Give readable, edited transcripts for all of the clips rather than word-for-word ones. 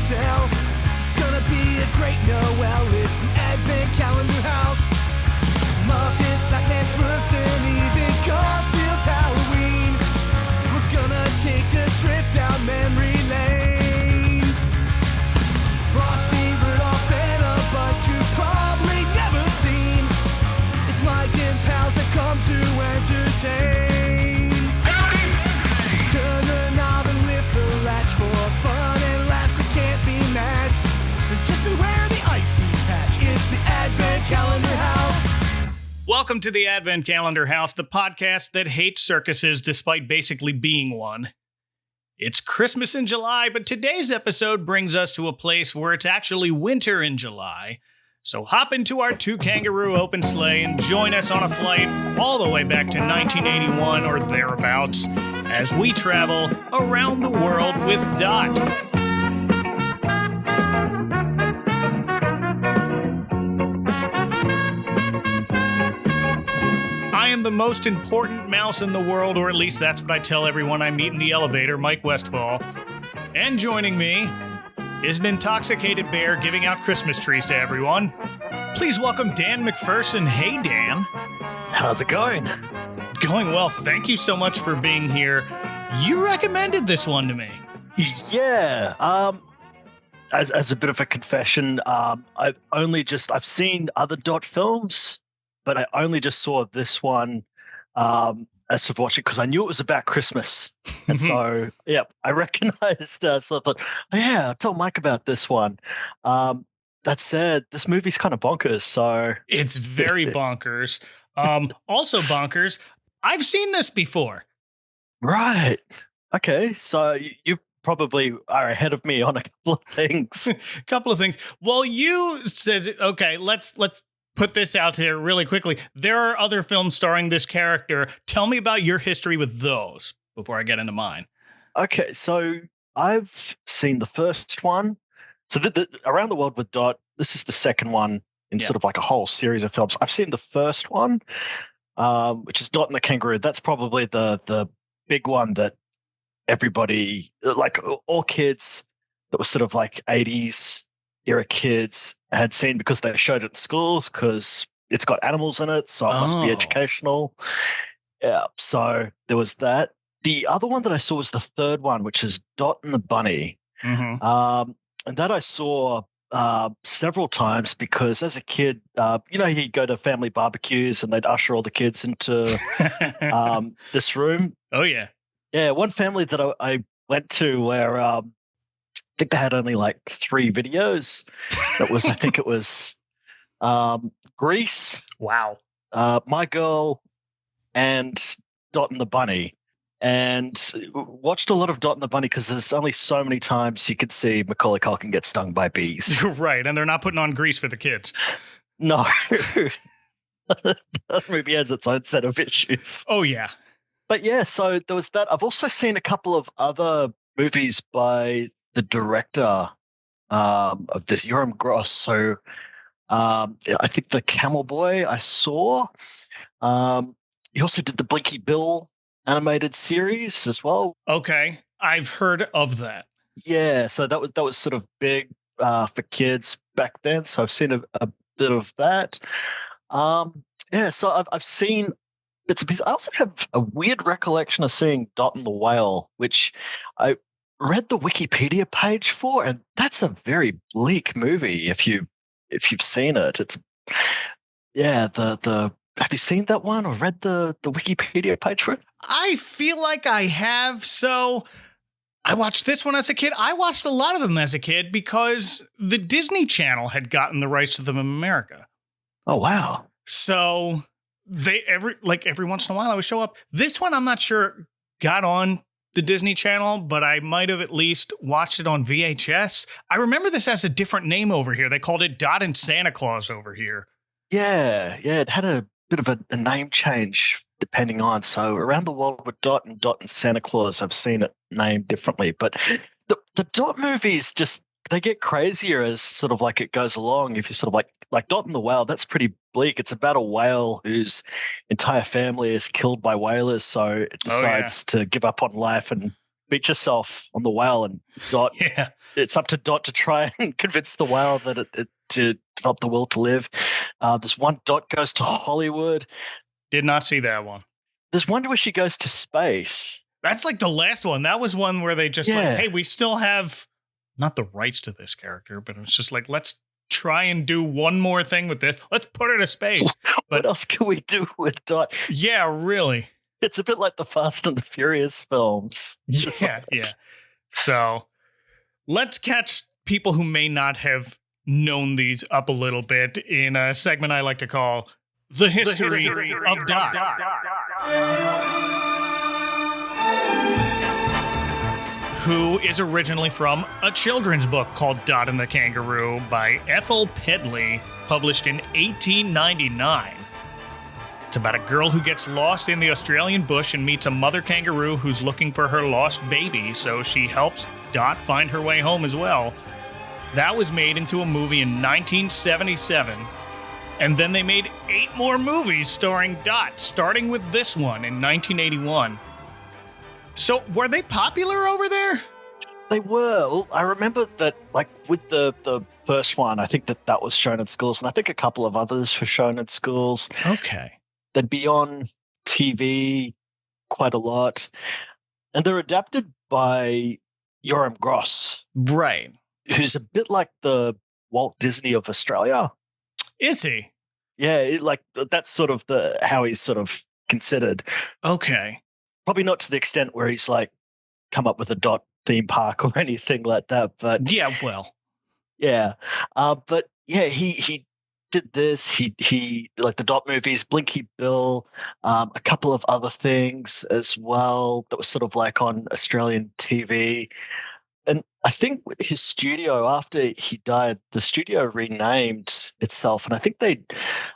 tell. It's gonna be a great Noel. It's the Advent Calendar House. Muppets, Batman, Smurfs, and even Garfield's Halloween. We're gonna take a trip down memory lane. Frosty, Rudolph, and a bunch you've probably never seen. It's Mike and pals that come to entertain. Turn the knob and lift the latch for fun and laughs that can't be matched. And just beware the icy patch. It's the Advent Calendar House. Welcome to the Advent Calendar House, the podcast that hates circuses despite basically being one. It's Christmas in July, but today's episode brings us to a place where it's actually winter in July. So hop into our two Kangaroo open sleigh and join us on a flight all the way back to 1981 or thereabouts as we travel around the world with Dot. I am the most important mouse in the world, or at least that's what I tell everyone I meet in the elevator, Mike Westfall. And joining me is an intoxicated bear giving out Christmas trees to everyone. Please welcome Dan McPherson. Hey, Dan. How's it going? Going well. Thank you so much for being here. You recommended this one to me. Yeah. As a bit of a confession, I've seen other Dot films, but I only just saw this one as of watching because I knew it was about Christmas. And so, yeah, I recognized, so I thought, oh, yeah, I'll tell Mike about this one. That said, this movie's kind of bonkers, so. It's very bonkers. Also bonkers, I've seen this before. Right. Okay, so you probably are ahead of me on a couple of things. Well, you said, okay, let's put this out here really quickly. There are other films starring this character. Tell me about your history with those before I get into mine. Okay, so I've seen the first one. So Around the World with Dot, this is the second one in sort of like a whole series of films. I've seen the first one, which is Dot and the Kangaroo. That's probably the big one that everybody, like all kids that were sort of like 80s era kids had seen because they showed it in schools because it's got animals in it, so it must be educational. Yeah, so there was that. The other one that I saw was the third one, which is Dot and the Bunny. Mm-hmm. And that I saw several times because as a kid, you'd go to family barbecues and they'd usher all the kids into this room. Oh, yeah. Yeah, one family that I went to where I think they had only like 3 videos. I think it was Grease. Wow. My Girl and Dot and the Bunny. And watched a lot of Dot and the Bunny because there's only so many times you could see Macaulay Culkin get stung by bees. Right, and they're not putting on Grease for the kids. No. That movie has its own set of issues. Oh, yeah. But yeah, so there was that. I've also seen a couple of other movies by the director of this, Yoram Gross. So I think The Camel Boy I saw. He also did the Blinky Bill animated series as well. Okay, I've heard of that. Yeah, so that was sort of big for kids back then. So I've seen a bit of that. Yeah, so I've seen bits and pieces. I also have a weird recollection of seeing Dot and the Whale, which I read the Wikipedia page for, and that's a very bleak movie. If you've seen it, it's Have you seen that one or read the Wikipedia page for it? I feel like I have. So I watched this one as a kid. I watched a lot of them as a kid because the Disney Channel had gotten the rights to them in America. Oh, wow. So every once in a while I would show up. This one I'm not sure got on the Disney Channel, but I might have at least watched it on VHS. I remember this as a different name over here. They called it Dot and Santa Claus over here. Yeah, it had a bit of a name change depending on. So Around the World with Dot and Santa Claus, I've seen it named differently. But the Dot movies they get crazier as sort of like it goes along. If you sort of like Dot and the Whale, that's pretty bleak. It's about a whale whose entire family is killed by whalers, so it decides to give up on life and beat yourself on the whale, and Dot. Yeah. It's up to Dot to try and convince the whale that it to develop the will to live. There's one Dot goes to Hollywood. Did not see that one. There's one where she goes to space. That's like the last one. That was one where they just like, hey, we still have not the rights to this character, but it's just like, let's try and do one more thing with this. Let's put her to space. What else can we do with Dot? Yeah, really. It's a bit like the Fast and the Furious films. Yeah. So let's catch people who may not have known these up a little bit in a segment I like to call The History of Dot. Who is originally from a children's book called Dot and the Kangaroo by Ethel Pedley, published in 1899. It's about a girl who gets lost in the Australian bush and meets a mother kangaroo who's looking for her lost baby, so she helps Dot find her way home as well. That was made into a movie in 1977, and then they made 8 more movies starring Dot, starting with this one in 1981. So, were they popular over there? They were. Well, I remember that, like, with the first one, I think that was shown in schools, and I think a couple of others were shown in schools. Okay. They'd be on TV quite a lot. And they're adapted by Yoram Gross. Right. Who's a bit like the Walt Disney of Australia. Is he? Yeah, that's sort of how he's sort of considered. Okay. Probably not to the extent where he's like come up with a Dot theme park or anything like that, but yeah, well, yeah, but yeah, he did this. He like the Dot movies, Blinky Bill, a couple of other things as well that was sort of like on Australian TV. And I think his studio, after he died, the studio renamed itself, and I think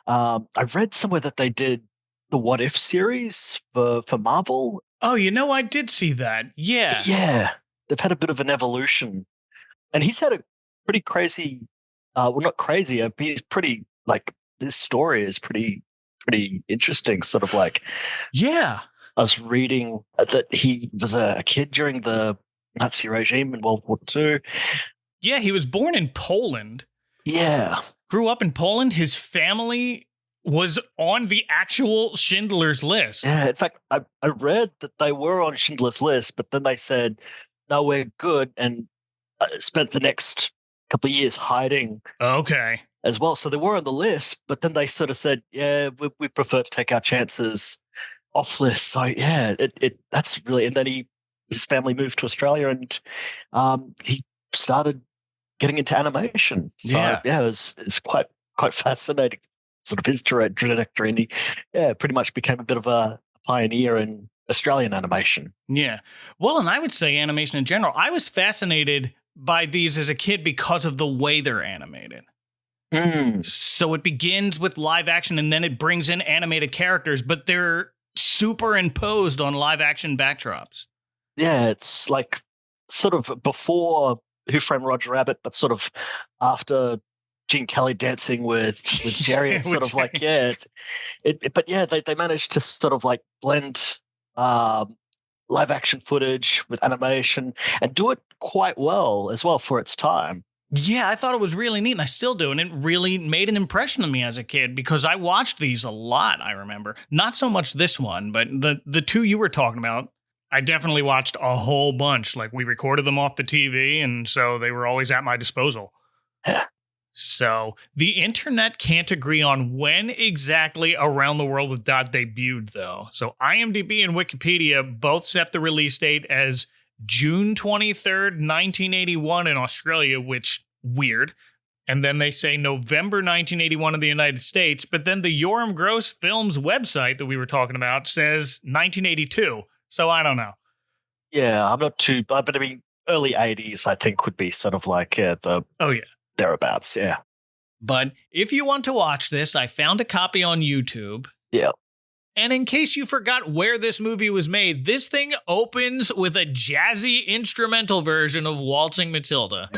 I read somewhere that they did the What If series for Marvel. Oh, I did see that. Yeah. Yeah. They've had a bit of an evolution. And he's had a pretty crazy, well, not crazy, he's pretty, like, this story is pretty interesting. Sort of like, yeah. I was reading that he was a kid during the Nazi regime in World War II. Yeah, he was born in Poland. Yeah. Grew up in Poland. His family was on the actual Schindler's List. Yeah, in fact, I read that they were on Schindler's List, but then they said, no, we're good, and spent the next couple of years hiding. Okay. As well. So they were on the list, but then they sort of said, yeah, we prefer to take our chances off list. So yeah, that's really, and then his family moved to Australia, and he started getting into animation. So yeah, it's quite fascinating. Sort of his trajectory, and he pretty much became a bit of a pioneer in Australian animation. Yeah. Well, and I would say animation in general. I was fascinated by these as a kid because of the way they're animated. So it begins with live action, and then it brings in animated characters, but they're superimposed on live action backdrops. Yeah, it's like sort of before Who Framed Roger Rabbit, but sort of after Gene Kelly dancing with Jerry. It's sort of like, yeah, but yeah, they managed to sort of like blend live action footage with animation and do it quite well as well for its time. Yeah, I thought it was really neat, and I still do, and it really made an impression on me as a kid because I watched these a lot, I remember. Not so much this one, but the two you were talking about, I definitely watched a whole bunch. Like, we recorded them off the TV, and so they were always at my disposal. Yeah. So the internet can't agree on when exactly Around the World with Dot debuted, though. So IMDb and Wikipedia both set the release date as June 23rd, 1981 in Australia, which, weird. And then they say November 1981 in the United States. But then the Yoram Gross Films website that we were talking about says 1982. So I don't know. Yeah, I'm not too, but I mean, early 80s, I think, would be sort of like thereabouts, yeah. But if you want to watch this, I found a copy on YouTube. Yeah. And in case you forgot where this movie was made, this thing opens with a jazzy instrumental version of Waltzing Matilda.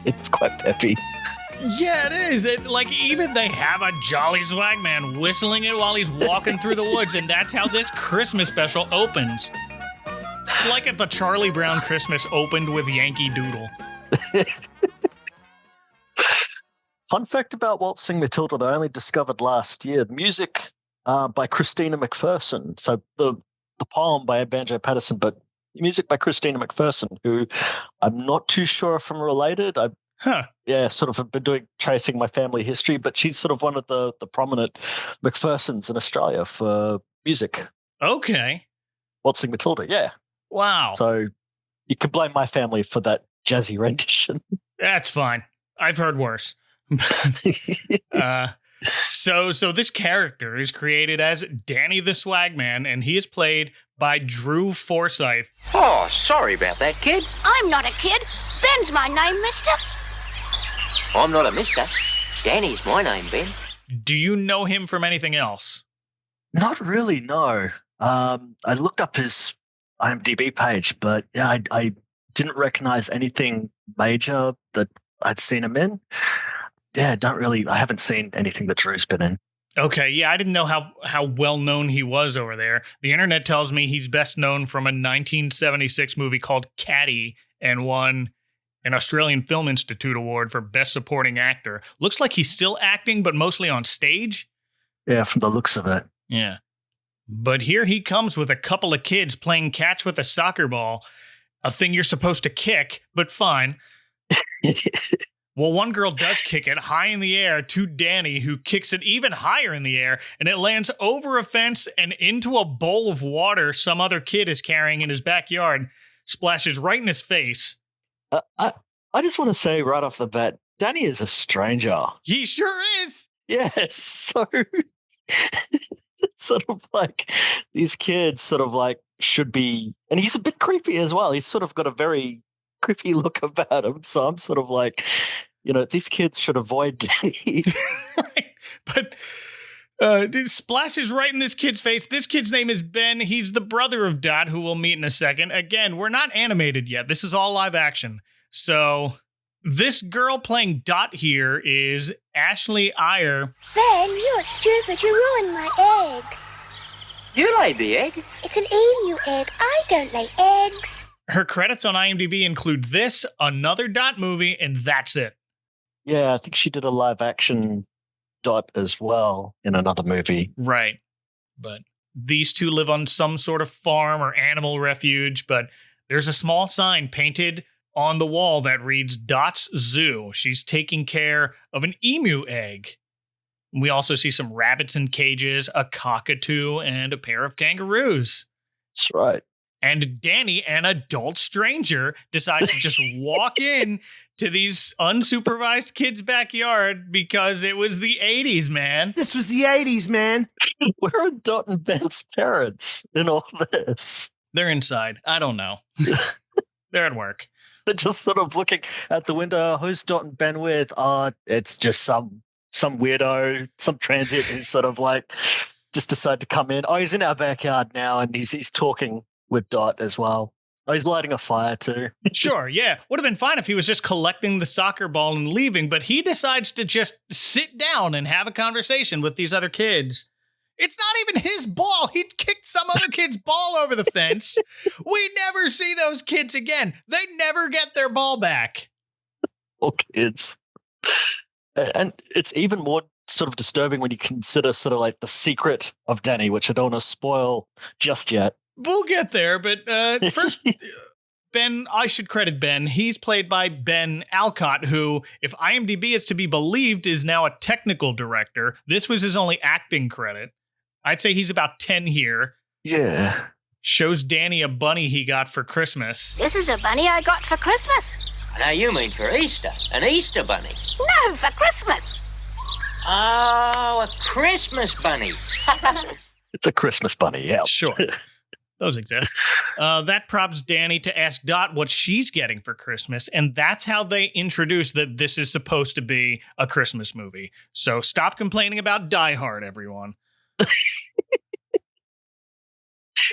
It's quite peppy. Yeah, it is. Even they have a jolly swagman whistling it while he's walking through the woods, and that's how this Christmas special opens. It's like if a Charlie Brown Christmas opened with Yankee Doodle. Fun fact about Waltzing Matilda that I only discovered last year: the music by Christina McPherson. So the poem by Banjo Patterson, but music by Christina McPherson, who I'm not too sure if I'm related. Sort of have been tracing my family history, but she's sort of one of the prominent McPhersons in Australia for music. Okay. Waltzing Matilda, yeah. Wow. So you can blame my family for that jazzy rendition. That's fine. I've heard worse. So this character is created as Danny the Swagman, and he is played by Drew Forsyth. Oh, sorry about that, kid. I'm not a kid. Ben's my name, mister. I'm not a mister. Danny's my name, Ben. Do you know him from anything else? Not really, no. I looked up his IMDb page, but yeah, I didn't recognize anything major that I'd seen him in. Yeah, I haven't seen anything that Drew's been in. Okay, yeah, I didn't know how well known he was over there. The internet tells me he's best known from a 1976 movie called Caddy and won an Australian Film Institute award for Best Supporting Actor. Looks like he's still acting, but mostly on stage. Yeah, from the looks of it. Yeah. But here he comes with a couple of kids playing catch with a soccer ball, a thing you're supposed to kick, but fine. Well, one girl does kick it high in the air to Danny, who kicks it even higher in the air, and it lands over a fence and into a bowl of water some other kid is carrying in his backyard, splashes right in his face. I just want to say right off the bat, Danny is a stranger. He sure is. Yes, so it's sort of like these kids sort of like should be, and he's a bit creepy as well. He's sort of got a very creepy look about him. So I'm sort of like, these kids should avoid Danny. Right. But it splashes right in this kid's face. This kid's name is Ben. He's the brother of Dot, who we'll meet in a second. Again, we're not animated yet. This is all live action. So this girl playing Dot here is Ashley Iyer. Ben, you're stupid. You ruined my egg. You laid the egg. It's an emu egg. I don't lay eggs. Her credits on IMDb include this, another Dot movie, and that's it. Yeah, I think she did a live action Dot as well in another movie. Right. But these two live on some sort of farm or animal refuge, but there's a small sign painted on the wall that reads Dot's Zoo. She's taking care of an emu egg. We also see some rabbits in cages, a cockatoo, and a pair of kangaroos. That's right. And Danny, an adult stranger, decides to just walk in to these unsupervised kids' backyard because it was the 80s, man. This was the 80s, man. Where are Dot and Ben's parents in all this? They're inside. I don't know. They're at work. They're just sort of looking at the window. Who's Dot and Ben with? Oh, it's just some weirdo, some transient who's sort of like just decided to come in. Oh, he's in our backyard now, and he's talking with Dot as well. Oh, he's lighting a fire too. Sure, yeah. Would have been fine if he was just collecting the soccer ball and leaving, but he decides to just sit down and have a conversation with these other kids. It's not even his ball. He kicked some other kid's ball over the fence. We never see those kids again. They never get their ball back. Poor kids. And it's even more sort of disturbing when you consider sort of like the secret of Danny, which I don't want to spoil just yet. We'll get there, but first, Ben, I should credit Ben. He's played by Ben Alcott, who, if IMDb is to be believed, is now a technical director. This was his only acting credit. I'd say he's about 10 here. Yeah. Shows Danny a bunny he got for Christmas. This is a bunny I got for Christmas. Now you mean for Easter. An Easter bunny. No, for Christmas. Oh, a Christmas bunny. It's a Christmas bunny, yeah. Sure. Those exist. That prompts Danny to ask Dot what she's getting for Christmas, and that's how they introduce that this is supposed to be a Christmas movie. So stop complaining about Die Hard, everyone.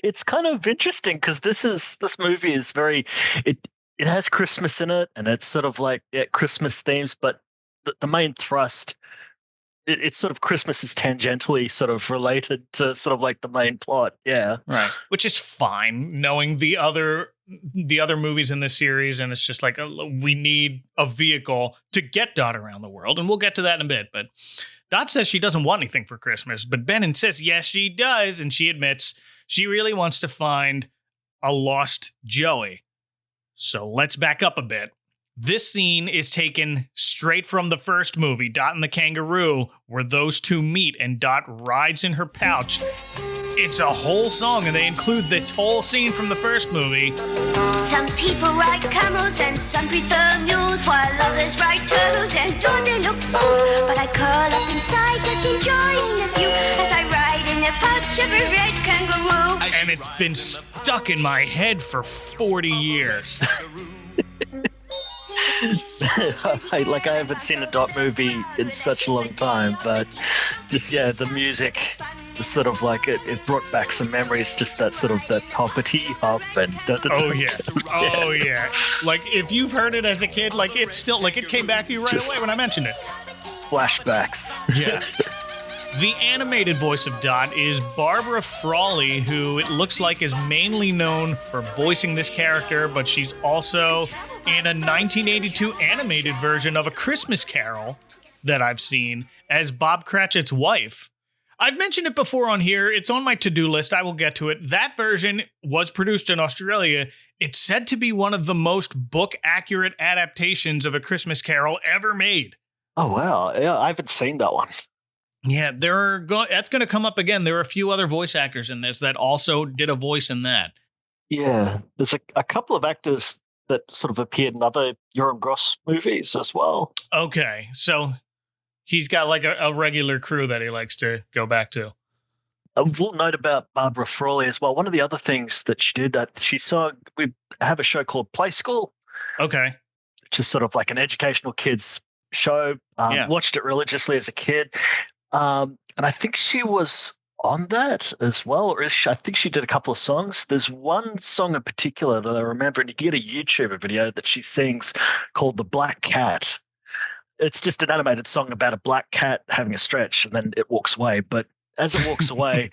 It's kind of interesting because this movie is very it has Christmas in it, and it's sort of like Christmas themes, but the main thrust it's sort of Christmas is tangentially sort of related to sort of like the main plot. Yeah. Right. Which is fine, knowing the other movies in this series, and it's just like we need a vehicle to get Dot around the world, and we'll get to that in a bit. But Dot says she doesn't want anything for Christmas, but Ben insists yes she does, and she admits she really wants to find a lost Joey. So let's back up a bit. This scene is taken straight from the first movie, Dot and the Kangaroo, where those two meet and Dot rides in her pouch. It's a whole song, and they include this whole scene from the first movie. Some people ride camels and some prefer mules, while others ride turtles and don't they look fools? But I curl up inside, just enjoying the view as I ride in the pouch of a red kangaroo. And it's been stuck in my head for 40 years. I haven't seen a Dot movie in such a long time, but just the music sort of like it brought back some memories, just that sort of that hoppity hop and oh yeah. Like if you've heard it as a kid, like it's still like it came back to you right away when I mentioned it. Flashbacks. Yeah. The animated voice of Dot is Barbara Frawley, who it looks like is mainly known for voicing this character, but she's also in a 1982 animated version of A Christmas Carol that I've seen as Bob Cratchit's wife. I've mentioned it before on here. It's on my to-do list. I will get to it. That version was produced in Australia. It's said to be one of the most book-accurate adaptations of A Christmas Carol ever made. Oh, wow. Yeah, I haven't seen that one. Yeah, that's going to come up again. There are a few other voice actors in this that also did a voice in that. Yeah, there's a couple of actors that sort of appeared in other Yoram Gross movies as well. Okay, so he's got like a regular crew that he likes to go back to. A little note about Barbara Frawley as well. One of the other things that she did, we have a show called Play School. Okay. Which is sort of like an educational kids show. Watched it religiously as a kid. And I think she was on that as well, or I think she did a couple of songs. There's one song in particular that I remember, and you get a YouTube video that she sings called The Black Cat. It's just an animated song about a black cat having a stretch, and then it walks away. But as it walks away,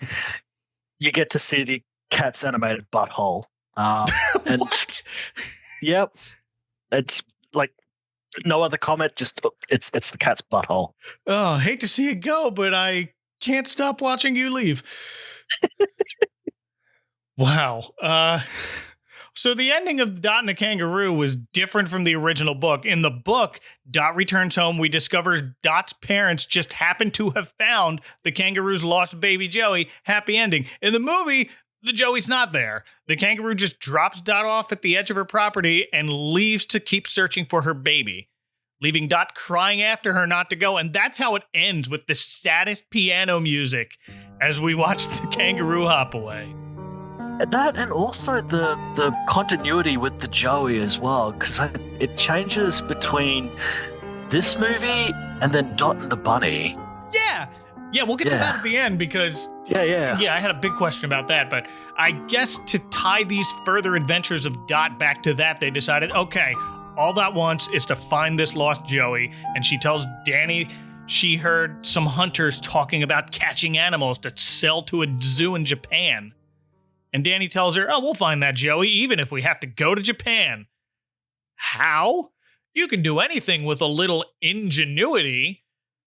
you get to see the cat's animated butthole. And what? Yep. It's like no other comment, just it's the cat's butthole. Oh, I hate to see it go, but I can't stop watching you leave. Wow. So the ending of Dot and the Kangaroo was different from the original book. In the book, Dot returns home. We discover Dot's parents just happened to have found the kangaroo's lost baby Joey. Happy ending. In the movie, the Joey's not there. The kangaroo just drops Dot off at the edge of her property and leaves to keep searching for her baby, leaving Dot crying after her not to go. And that's how it ends, with the saddest piano music as we watch the kangaroo hop away. That, and also the continuity with the Joey as well, because it changes between this movie and then Dot and the Bunny. Yeah, we'll get to that at the end, because yeah, I had a big question about that, but I guess to tie these further adventures of Dot back to that, they decided, okay, all Dot wants is to find this lost Joey, and she tells Danny she heard some hunters talking about catching animals to sell to a zoo in Japan. And Danny tells her, oh, we'll find that Joey, even if we have to go to Japan. How? You can do anything with a little ingenuity.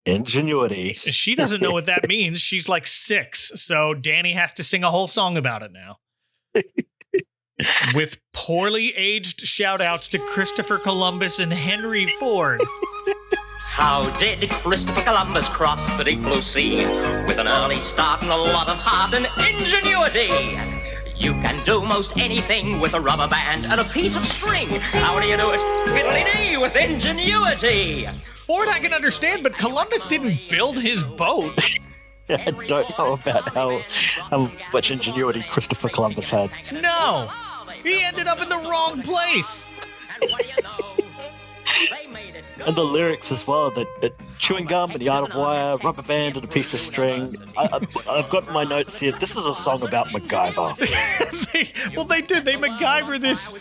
Ingenuity. She doesn't know what that means. She's like 6, so Danny has to sing a whole song about it now. With poorly aged shout-outs to Christopher Columbus and Henry Ford. How did Christopher Columbus cross the deep blue sea? With an early start and a lot of heart and ingenuity. You can do most anything with a rubber band and a piece of string. How do you do it? Fiddly-dee with ingenuity. Ford I can understand, but Columbus didn't build his boat. I don't know about how much ingenuity Christopher Columbus had. No, he ended up in the wrong place. And the lyrics as well, that chewing gum and the art of wire, rubber band and a piece of string. I've got in my notes here, this is a song about MacGyver. They did. They MacGyver this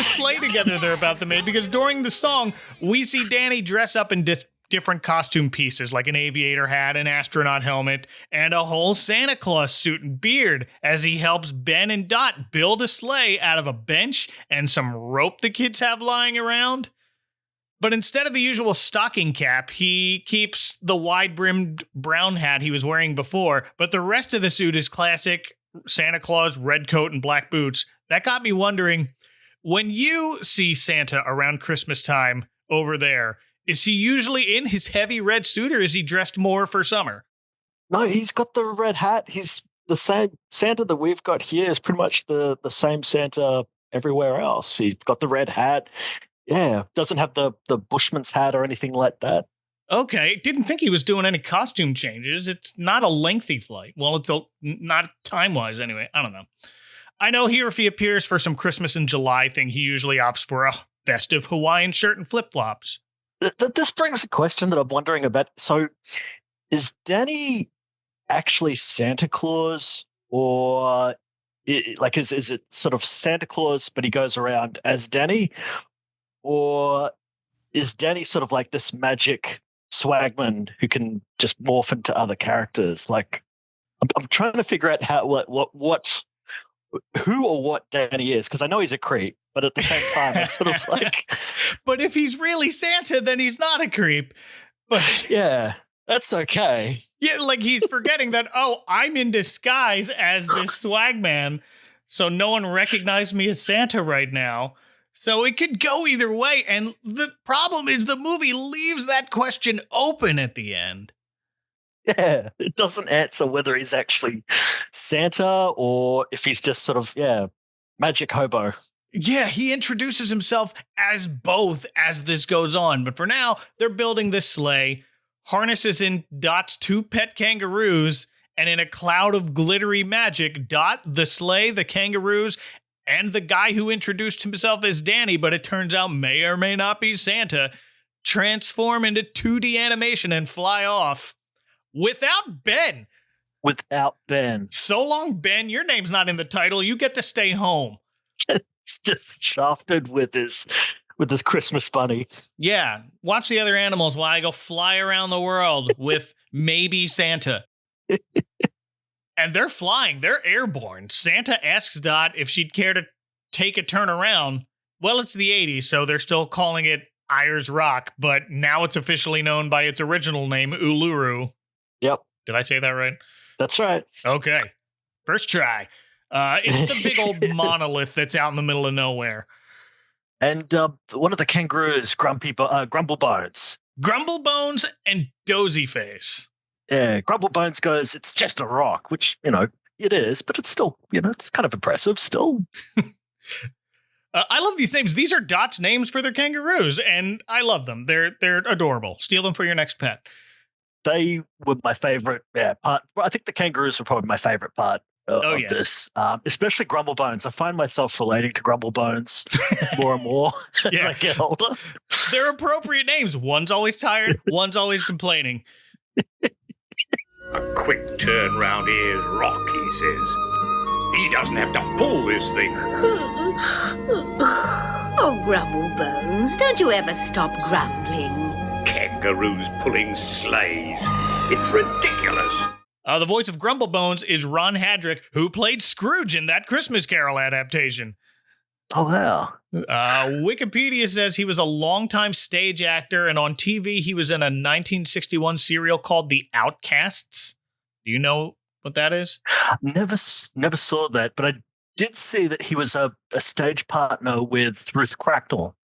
sleigh together they're about to make, because during the song, we see Danny dress up in different costume pieces like an aviator hat, an astronaut helmet, and a whole Santa Claus suit and beard as he helps Ben and Dot build a sleigh out of a bench and some rope the kids have lying around. But instead of the usual stocking cap, he keeps the wide-brimmed brown hat he was wearing before, but the rest of the suit is classic Santa Claus red coat and black boots. That got me wondering, when you see Santa around Christmas time over there, is he usually in his heavy red suit or is he dressed more for summer? No, he's got the red hat. He's the same Santa that we've got here is pretty much the same Santa everywhere else. He's got the red hat. Yeah, doesn't have the bushman's hat or anything like that. Okay, didn't think he was doing any costume changes. It's not a lengthy flight. Well, it's not time-wise anyway. I don't know. I know here if he appears for some Christmas in July thing, he usually opts for a festive Hawaiian shirt and flip-flops. This brings a question that I'm wondering about. So, is Danny actually Santa Claus, or is it sort of Santa Claus, but he goes around as Danny, or is Danny sort of like this magic swagman who can just morph into other characters? Like, I'm trying to figure out who or what Danny is, because I know he's a creep, but at the same time, it's sort of like. But if he's really Santa, then he's not a creep. But yeah, that's okay. Yeah, like he's forgetting that, oh, I'm in disguise as this swagman, so no one recognized me as Santa right now. So it could go either way, and the problem is the movie leaves that question open at the end. Yeah, it doesn't answer whether he's actually Santa or if he's just sort of, magic hobo. Yeah, he introduces himself as both as this goes on, but for now, they're building this sleigh, harnesses in Dot's 2 pet kangaroos, and in a cloud of glittery magic, Dot, the sleigh, the kangaroos, and the guy who introduced himself as Danny, but it turns out may or may not be Santa, transform into 2D animation and fly off. Without Ben. Without Ben. So long, Ben, your name's not in the title. You get to stay home. It's just shafted with his Christmas bunny. Yeah, watch the other animals while I go fly around the world with maybe Santa. And they're flying. They're airborne. Santa asks Dot if she'd care to take a turn around. Well, it's the 80s, so they're still calling it Ayers Rock, but now it's officially known by its original name, Uluru. Yep. Did I say that right? That's right. Okay. First try. It's the big old monolith that's out in the middle of nowhere. And one of the kangaroos, Grumblebones. Grumblebones and Dozyface. Yeah, Grumblebones goes, it's just a rock, which, it is, but it's still, it's kind of impressive still. I love these names. These are Dot's names for their kangaroos, and I love them. They're adorable. Steal them for your next pet. They were my favorite part. Well, I think the kangaroos were probably my favorite part of this, especially Grumblebones. I find myself relating to Grumblebones more and more as I get older. They're appropriate names. One's always tired, one's always complaining. A quick turn round here's rock, he says. He doesn't have to pull this thing. Oh, Grumblebones, don't you ever stop grumbling. Kangaroos pulling sleighs. It's ridiculous. The voice of Grumblebones is Ron Hadrick, who played Scrooge in that Christmas Carol adaptation. Oh, wow. Wikipedia says he was a longtime stage actor, and on TV he was in a 1961 serial called The Outcasts. Do you know what that is? Never saw that, but I did see that he was a stage partner with Ruth Cracknell,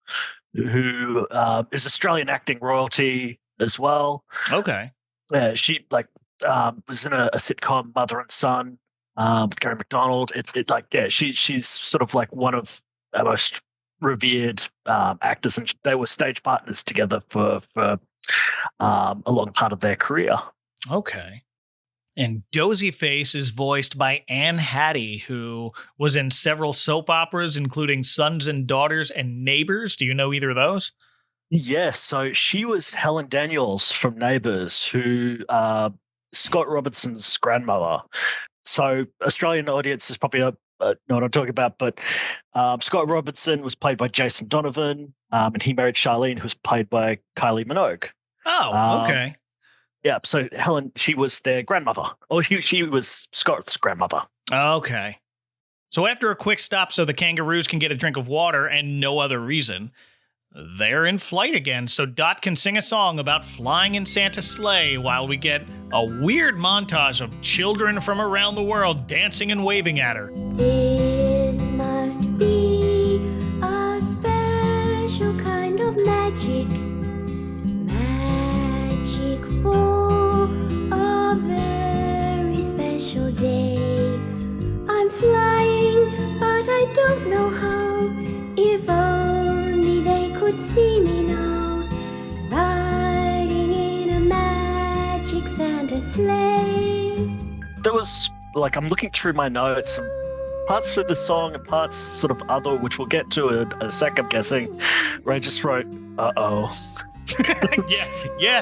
who is Australian acting royalty as well. Okay. Yeah, she was in a sitcom, Mother and Son, with Gary McDonald. She's sort of like one of our most revered actors, and they were stage partners together for a long part of their career. Okay. And Dozyface is voiced by Anne Hattie, who was in several soap operas, including Sons and Daughters and Neighbors. Do you know either of those? Yes. So she was Helen Daniels from Neighbours, who Scott Robinson's grandmother. So Australian audience is probably know what I'm talking about, but Scott Robinson was played by Jason Donovan, and he married Charlene, who was played by Kylie Minogue. Oh, okay. Yeah, so Helen, she was their grandmother. Or she was Scott's grandmother. Okay. So after a quick stop so the kangaroos can get a drink of water and no other reason, they're in flight again, so Dot can sing a song about flying in Santa's sleigh while we get a weird montage of children from around the world dancing and waving at her. This must be a special kind of magic. Magic for a very special day. I'm flying, but I don't know how. If only they could see me now, riding in a magic Santa sleigh. There was, like, I'm looking through my notes and parts of the song and parts sort of other, which we'll get to in a sec, I'm guessing, where I just wrote, uh-oh. Yeah.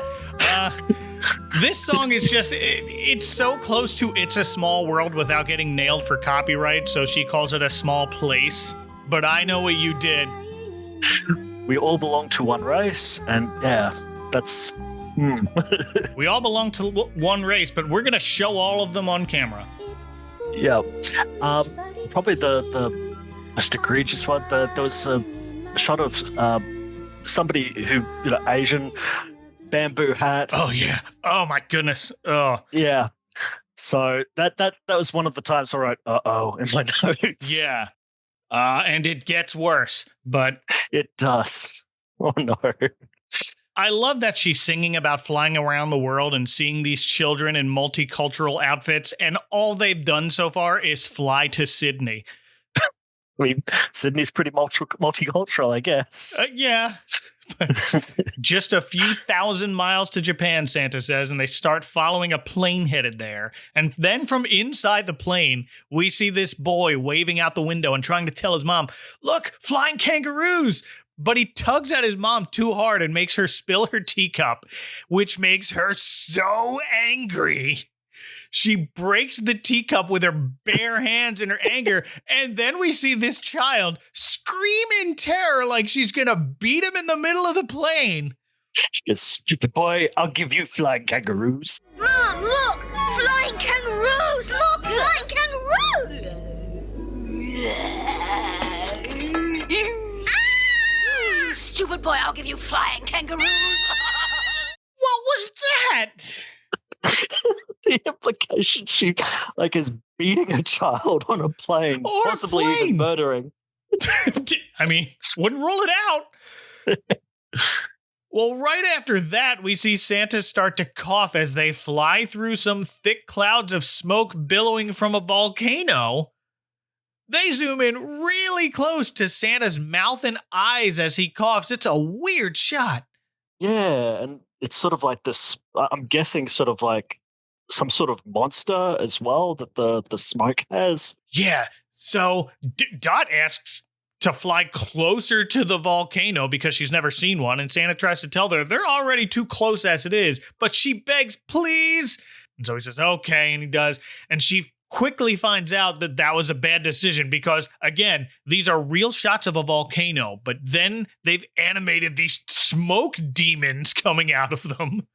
This song is just, it's so close to It's a Small World without getting nailed for copyright, so she calls it A Small Place. But I know what you did. We all belong to one race, and yeah, that's... We all belong to one race, but we're going to show all of them on camera. Yeah. Probably the most egregious one, there was a shot of somebody who, Asian, bamboo hat. Oh, yeah. Oh, my goodness. Oh. Yeah. So that was one of the times I wrote, uh-oh, in my notes. Yeah. And it gets worse, but... It does. Oh, no. I love that she's singing about flying around the world and seeing these children in multicultural outfits, and all they've done so far is fly to Sydney. I mean, Sydney's pretty multicultural, I guess. Yeah. Just a few thousand miles to Japan, Santa says, and they start following a plane headed there. And then from inside the plane, we see this boy waving out the window and trying to tell his mom, look, flying kangaroos! But he tugs at his mom too hard and makes her spill her teacup, which makes her so angry. She breaks the teacup with her bare hands in her anger, and then we see this child scream in terror like she's gonna beat him in the middle of the plane. She goes, stupid boy, I'll give you flying kangaroos. Mom, look! Flying kangaroos! Look, flying kangaroos! Stupid boy, I'll give you flying kangaroos! What was that? The implication she is beating a child on a plane, Or possibly a plane. even murdering. I mean, wouldn't rule it out. Well, right after that, we see Santa start to cough as they fly through some thick clouds of smoke billowing from a volcano. They zoom in really close to Santa's mouth and eyes as he coughs. It's a weird shot. Yeah, and it's sort of like this, I'm guessing sort of like some sort of monster as well that the smoke has. Yeah, so Dot asks to fly closer to the volcano because she's never seen one, and Santa tries to tell her they're already too close as it is, but she begs, please. And so he says, okay, and he does, and she quickly finds out that that was a bad decision because, again, these are real shots of a volcano, but then they've animated these smoke demons coming out of them.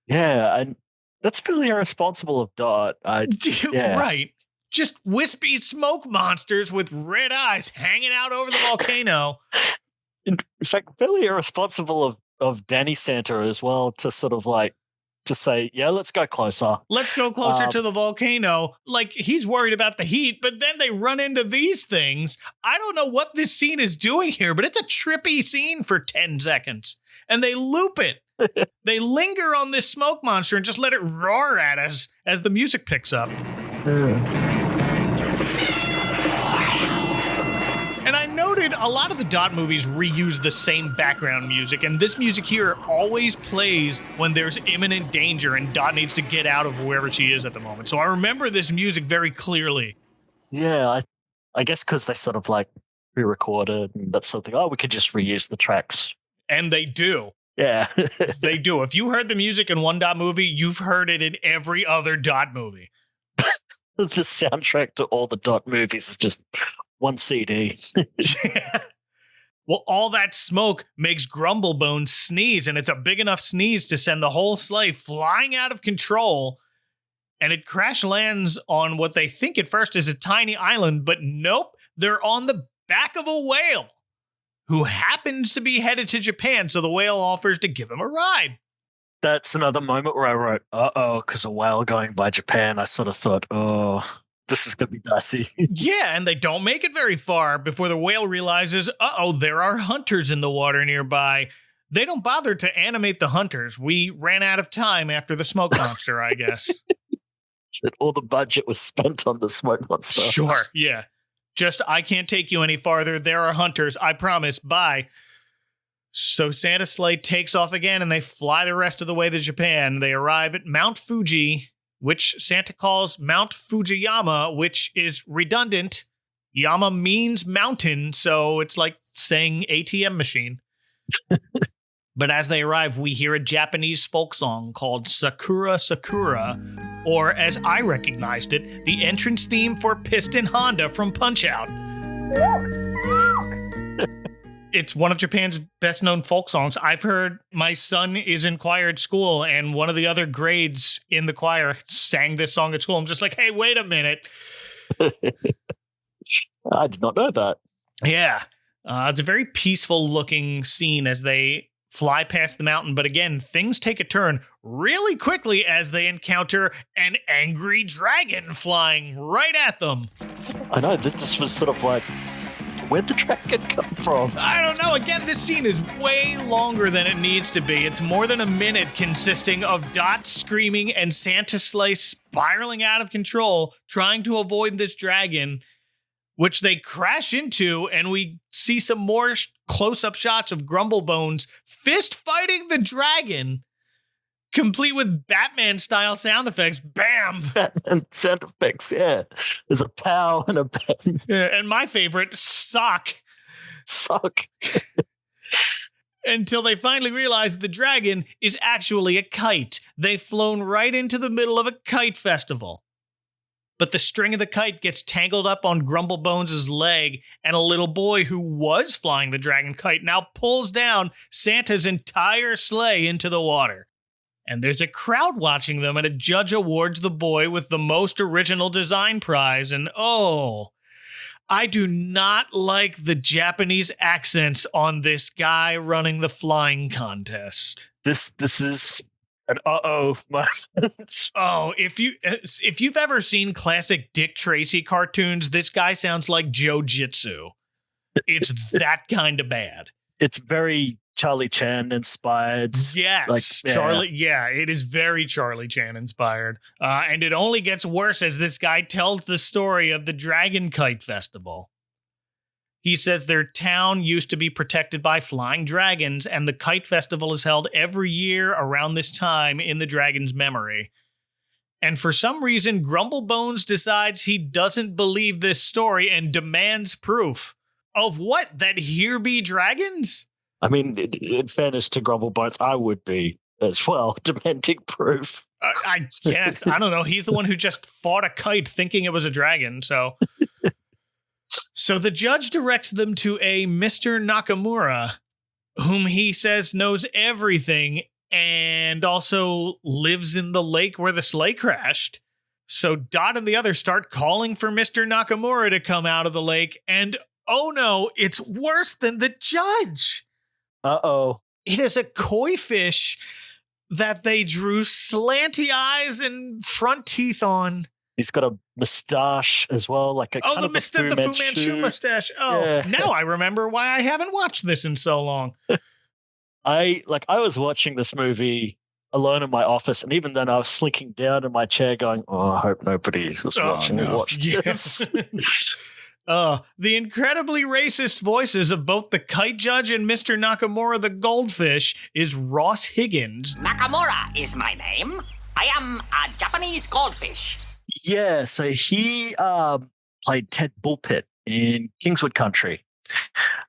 Yeah, and that's fairly irresponsible of Dot. Yeah. Right. Just wispy smoke monsters with red eyes hanging out over the volcano. In fact, fairly irresponsible of Danny Santa as well to sort of like just say, yeah, let's go closer. Let's go closer to the volcano. Like, he's worried about the heat, but then they run into these things. I don't know what this scene is doing here, but it's a trippy scene for 10 seconds. And they loop it. They linger on this smoke monster and just let it roar at us as the music picks up. And I noted a lot of the Dot movies reuse the same background music, and this music here always plays when there's imminent danger and Dot needs to get out of wherever she is at the moment. So I remember this music very clearly. Yeah, I guess because they sort of like pre-recorded and that sort of thing. Oh, we could just reuse the tracks. And they do. Yeah. They do. If you heard the music in one Dot movie, you've heard it in every other Dot movie. The soundtrack to all the Dot movies is just one CD. Yeah. Well, all that smoke makes Grumblebones sneeze, and it's a big enough sneeze to send the whole sleigh flying out of control. And it crash lands on what they think at first is a tiny island, but nope, they're on the back of a whale who happens to be headed to Japan, so the whale offers to give him a ride. That's another moment where I wrote, uh-oh, because a whale going by Japan. I sort of thought, oh, this is going to be dicey. Yeah, and they don't make it very far before the whale realizes, uh-oh, there are hunters in the water nearby. They don't bother to animate the hunters. We ran out of time after the smoke monster, I guess. All the budget was spent on the smoke monster. Sure, yeah. Just, I can't take you any farther. There are hunters. I promise. Bye. So Santa's sleigh takes off again, and they fly the rest of the way to Japan. They arrive at Mount Fuji, which Santa calls Mount Fujiyama, which is redundant. Yama means mountain, so it's like saying ATM machine. But as they arrive, we hear a Japanese folk song called Sakura Sakura, or as I recognized it, the entrance theme for Piston Honda from Punch-Out! It's one of Japan's best-known folk songs. I've heard my son is in choir at school, and one of the other grades in the choir sang this song at school. I'm just like, hey, wait a minute. I did not know that. Yeah. It's a very peaceful-looking scene as they fly past the mountain. But again, things take a turn really quickly as they encounter an angry dragon flying right at them. I know, this was sort of like, where'd the dragon come from? I don't know. Again, this scene is way longer than it needs to be. It's more than a minute, consisting of Dot screaming and Santa's sleigh spiraling out of control, trying to avoid this dragon, which they crash into, and we see some more close-up shots of Grumblebones fist fighting the dragon, complete with Batman-style sound effects. Bam! Batman sound effects, yeah. There's a pow and a bang. Yeah, and my favorite, sock. Sock. Until they finally realize the dragon is actually a kite. They've flown right into the middle of a kite festival. But the string of the kite gets tangled up on Grumblebones' leg, and a little boy who was flying the dragon kite now pulls down Santa's entire sleigh into the water. And there's a crowd watching them, and a judge awards the boy with the most original design prize. And oh, I do not like the Japanese accents on this guy running the flying contest. This is an uh-oh moment. Oh, if you've ever seen classic Dick Tracy cartoons, this guy sounds like Joe Jitsu. It's that kind of bad. It's very Charlie Chan inspired. Yes, Charlie. Yeah, it is very Charlie Chan inspired. And it only gets worse as this guy tells the story of the Dragon Kite Festival. He says their town used to be protected by flying dragons, and the Kite Festival is held every year around this time in the dragon's memory. And for some reason, Grumblebones decides he doesn't believe this story and demands proof. Of what? That here be dragons? I mean, in fairness to Grumblebones, I would be as well, demanding proof. I guess. I don't know. He's the one who just fought a kite thinking it was a dragon, so... So the judge directs them to a Mr. Nakamura, whom he says knows everything and also lives in the lake where the sleigh crashed. So Dot and the others start calling for Mr. Nakamura to come out of the lake, and oh no, it's worse than the judge. Uh-oh. It is a koi fish that they drew slanty eyes and front teeth on. He's got a mustache as well, like a kind of the Fu Manchu mustache. Oh, yeah. Now I remember why I haven't watched this in so long. I was watching this movie alone in my office, and even then I was slinking down in my chair going, oh, I hope nobody's watching this. The incredibly racist voices of both the kite judge and Mr. Nakamura the goldfish is Ross Higgins. Nakamura is my name. I am a Japanese goldfish. Yeah, so he played Ted Bullpit in Kingswood Country.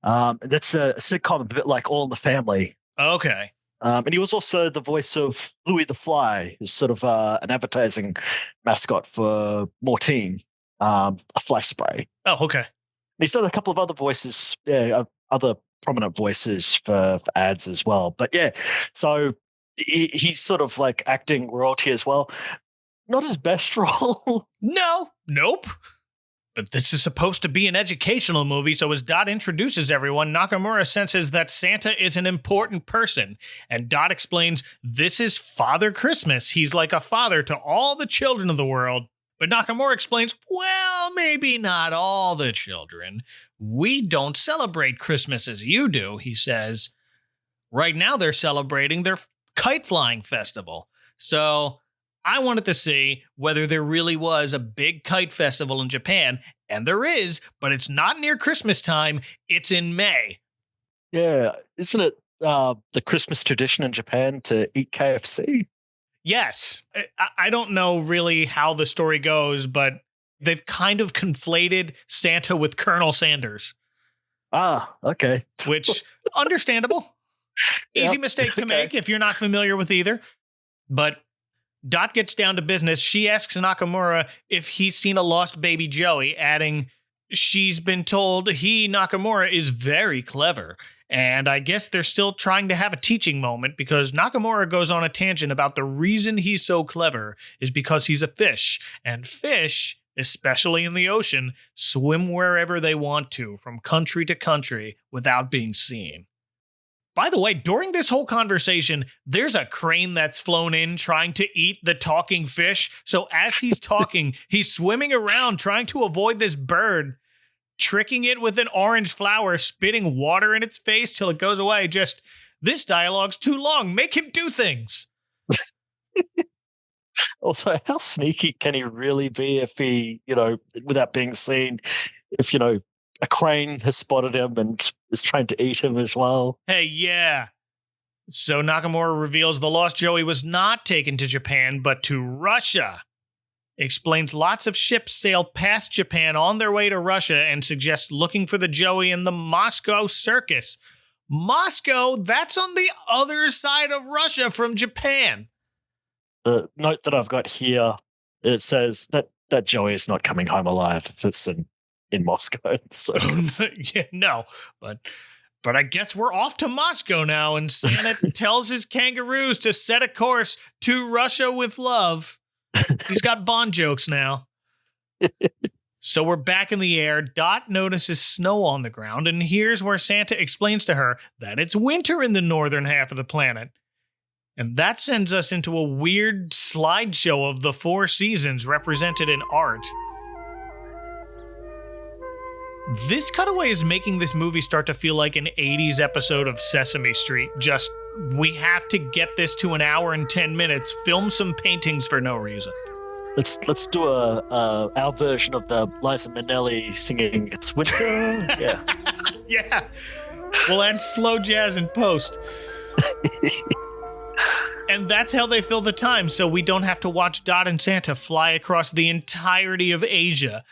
That's a sitcom a bit like All in the Family. Okay. And he was also the voice of Louie the Fly, who's sort of an advertising mascot for Mortein, a fly spray. Oh, okay. And he's done a couple of other voices, other prominent voices for ads as well. But yeah, so he's sort of like acting royalty as well. Not his best role. Nope. But this is supposed to be an educational movie, so as Dot introduces everyone, Nakamura senses that Santa is an important person. And Dot explains, this is Father Christmas. He's like a father to all the children of the world. But Nakamura explains, well, maybe not all the children. We don't celebrate Christmas as you do, he says. Right now they're celebrating their kite flying festival. So I wanted to see whether there really was a big kite festival in Japan, and there is, but it's not near Christmas time. It's in May. Yeah, isn't it the Christmas tradition in Japan to eat KFC? Yes. I don't know really how the story goes, but they've kind of conflated Santa with Colonel Sanders. Ah, okay. Which, understandable. Easy mistake to make if you're not familiar with either. But Dot gets down to business. She asks Nakamura if he's seen a lost baby Joey, adding, she's been told he, Nakamura, is very clever. And I guess they're still trying to have a teaching moment because Nakamura goes on a tangent about the reason he's so clever is because he's a fish. And fish, especially in the ocean, swim wherever they want to, from country to country, without being seen. By the way, during this whole conversation, there's a crane that's flown in trying to eat the talking fish. So as he's talking, he's swimming around trying to avoid this bird, tricking it with an orange flower, spitting water in its face till it goes away. Just, this dialogue's too long. Make him do things. Also, how sneaky can he really be if he, without being seen, if, a crane has spotted him and is trying to eat him as well? Hey, yeah. So Nakamura reveals the lost Joey was not taken to Japan, but to Russia. Explains lots of ships sail past Japan on their way to Russia and suggests looking for the Joey in the Moscow Circus. Moscow, that's on the other side of Russia from Japan. The note that I've got here, it says that Joey is not coming home alive. It's in Moscow. So yeah, no, but I guess we're off to Moscow now, and Santa tells his kangaroos to set a course to Russia with love. He's got Bond jokes now. So we're back in the air. Dot notices snow on the ground, and here's where Santa explains to her that it's winter in the northern half of the planet. And that sends us into a weird slideshow of the 4 seasons represented in art. This cutaway is making this movie start to feel like an 80s episode of Sesame Street. Just, we have to get this to an hour and 10 minutes, film some paintings for no reason. Let's do our version of the Liza Minnelli singing "It's Winter." Yeah. Yeah. We'll add slow jazz in post. And that's how they fill the time, so we don't have to watch Dot and Santa fly across the entirety of Asia.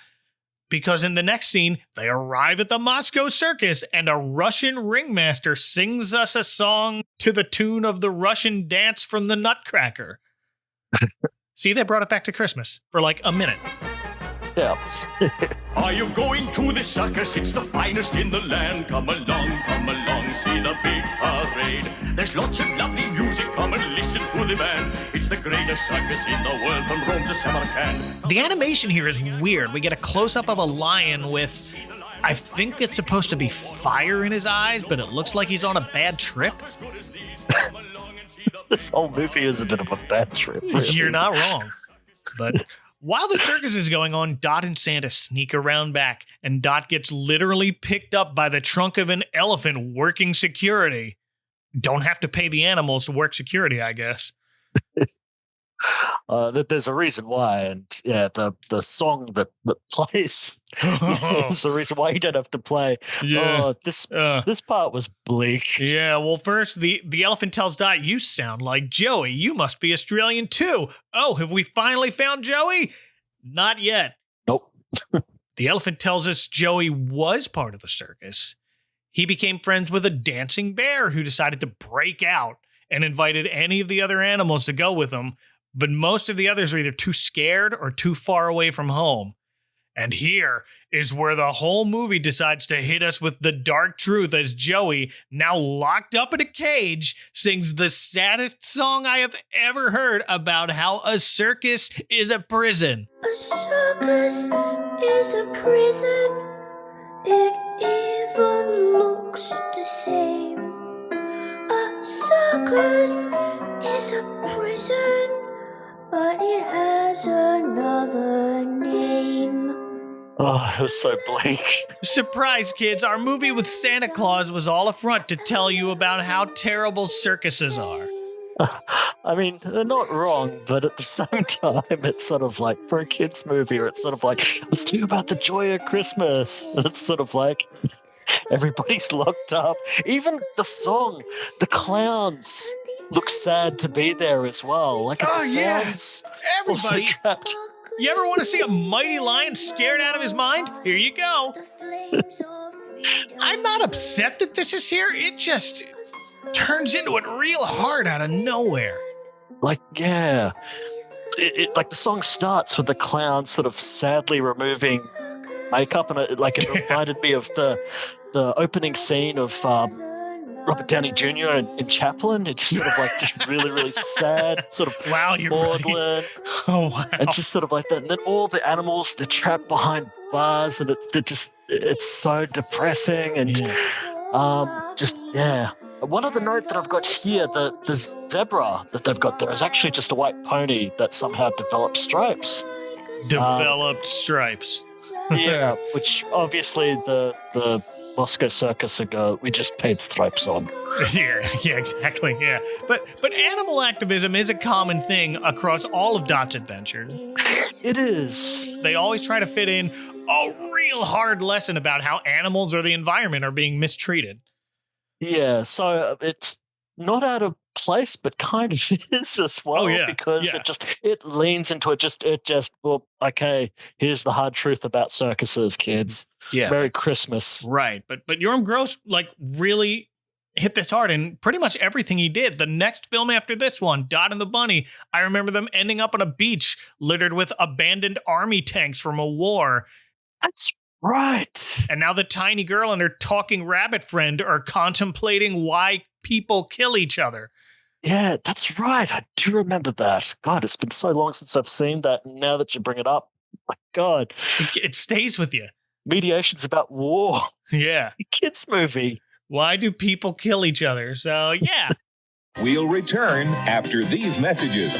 Because in the next scene, they arrive at the Moscow Circus, and a Russian ringmaster sings us a song to the tune of the Russian dance from the Nutcracker. See, they brought it back to Christmas for like a minute. Yeah. Are you going to the circus? It's the finest in the land. Come along, see the big parade. There's lots of lovely music. Come and listen to the band. It's the greatest circus in the world, from Rome to Samarkand. The animation here is weird. We get a close-up of a lion with, I think it's supposed to be fire in his eyes, but it looks like he's on a bad trip. This whole movie is a bit of a bad trip. Really. You're not wrong. But while the circus is going on, Dot and Santa sneak around back, and Dot gets literally picked up by the trunk of an elephant working security. Don't have to pay the animals to work security, I guess. There's a reason why, and yeah, the song that plays is the reason why you don't have to play. Yeah. This part was bleak. Yeah, well, first, the elephant tells Dot, "You sound like Joey. You must be Australian too. Oh, have we finally found Joey?" Not yet. Nope. The elephant tells us Joey was part of the circus. He became friends with a dancing bear who decided to break out and invited any of the other animals to go with him, but most of the others are either too scared or too far away from home. And here is where the whole movie decides to hit us with the dark truth as Joey, now locked up in a cage, sings the saddest song I have ever heard about how a circus is a prison. A circus is a prison. It even looks the same. A circus is a prison, but it has another name. Oh, it was so bleak. Surprise, kids, our movie with Santa Claus was all a front to tell you about how terrible circuses are. I mean, they're not wrong, but at the same time, it's sort of like, for a kid's movie, or it's sort of like, let's do about the joy of Christmas. And it's sort of like, everybody's locked up. Even the song, the clowns look sad to be there as well. Like, it sounds also Everybody. trapped. You ever want to see a mighty lion scared out of his mind? Here you go. I'm not upset that this is here. It just turns into it real hard out of nowhere. Like, yeah. Like, the song starts with the clown sort of sadly removing makeup, and it reminded me of the opening scene of Robert Downey Jr. in Chaplin. It's sort of like just really, really sad, sort of maudlin. Right. Oh, wow. And just sort of like that. And then all the animals, they're trapped behind bars, and it's so depressing. And One other note that I've got here, the zebra that they've got there is actually just a white pony that somehow developed stripes. Developed stripes. Yeah, which obviously the Moscow Circus ago, we just paid stripes on. Yeah, exactly, yeah. But animal activism is a common thing across all of Dot's adventures. It is. They always try to fit in a real hard lesson about how animals or the environment are being mistreated. Yeah, so it's not out of place, but kind of is as well. Because it leans into well, okay, here's the hard truth about circuses, kids. Yeah. Merry Christmas. Right, but Yoram Gross really hit this hard in pretty much everything he did. The next film after this one, Dot and the Bunny, I remember them ending up on a beach littered with abandoned army tanks from a war. That's right. And now the tiny girl and her talking rabbit friend are contemplating why people kill each other. Yeah, that's right. I do remember that. God, it's been so long since I've seen that. And now that you bring it up, my God. It stays with you. Mediation's about war. Yeah. Kids movie. Why do people kill each other? So, yeah. We'll return after these messages.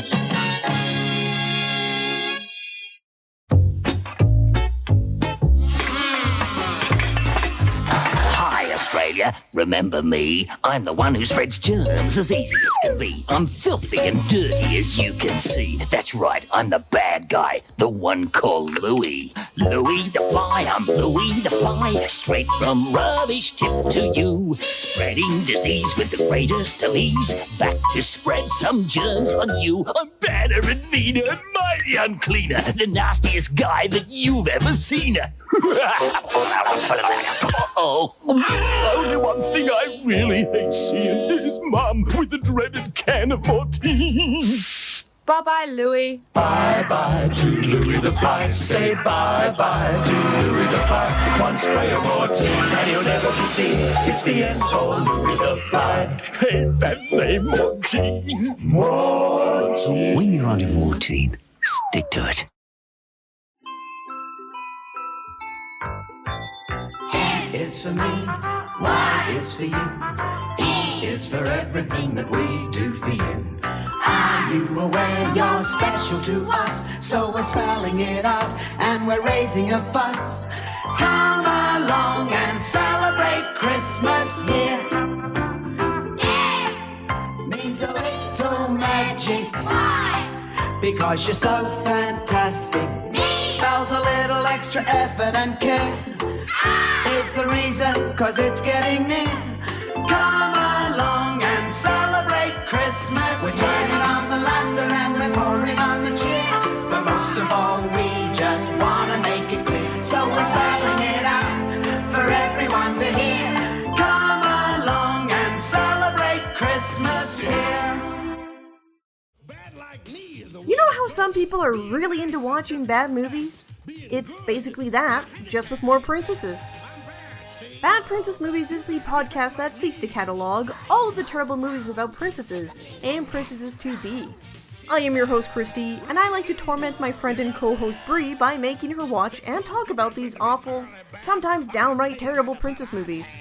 Hi, Australia. Remember me? I'm the one who spreads germs as easy as can be. I'm filthy and dirty, as you can see. That's right, I'm the bad guy, the one called Louie. Louie the Fly, I'm Louie the Fly. Straight from rubbish tip to you. Spreading disease with the greatest of ease. Back to spread some germs on you. I'm badder and meaner and mighty uncleaner. The nastiest guy that you've ever seen. Uh-oh. Only one thing I really hate seeing is Mum with the dreaded can of Mortine. Bye-bye, Louie. Bye-bye to Louie the Fly. Say bye-bye to Louie the Fly. One spray of Mortine and you'll never be seen. It's the end for Louie the Fly. Hate that name, Mortine. Mortine. When you're on Mortine, stick to it. Is for me, Y is for you, E is for everything that we do for you. Are you aware you're special to us? So we're spelling it out and we're raising a fuss. Come along and celebrate Christmas here. E means a little magic. Y because you're so fantastic. E spells a little extra effort and care. Is the reason, 'cause it's getting near. Come along and celebrate Christmas. We're turning on the laughter and we're pouring on the cheer. But most of all, we just want to make it clear. So we're spelling it out for everyone to hear. Come along and celebrate Christmas here. You know how some people are really into watching bad movies? It's basically that, just with more princesses. Bad Princess Movies is the podcast that seeks to catalog all of the terrible movies about princesses and princesses to be. I am your host Christy, and I like to torment my friend and co-host Bree by making her watch and talk about these awful, sometimes downright terrible princess movies.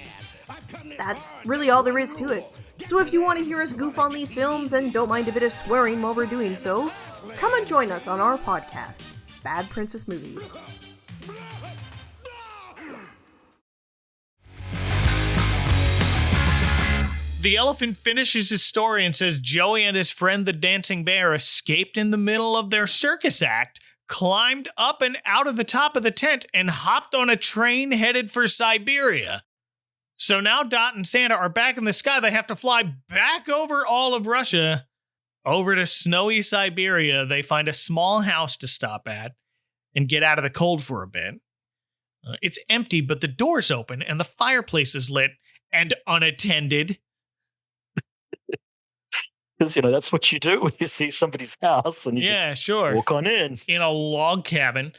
That's really all there is to it. So if you want to hear us goof on these films and don't mind a bit of swearing while we're doing so, come and join us on our podcast, Bad Princess Movies. The elephant finishes his story and says Joey and his friend the dancing bear escaped in the middle of their circus act, climbed up and out of the top of the tent, and hopped on a train headed for Siberia. So now Dot and Santa are back in the sky. They have to fly back over all of Russia, over to snowy Siberia. They find a small house to stop at and get out of the cold for a bit. It's empty, but the door's open and the fireplace is lit and unattended. Because, that's what you do when you see somebody's house and you just walk on in. In a log cabin.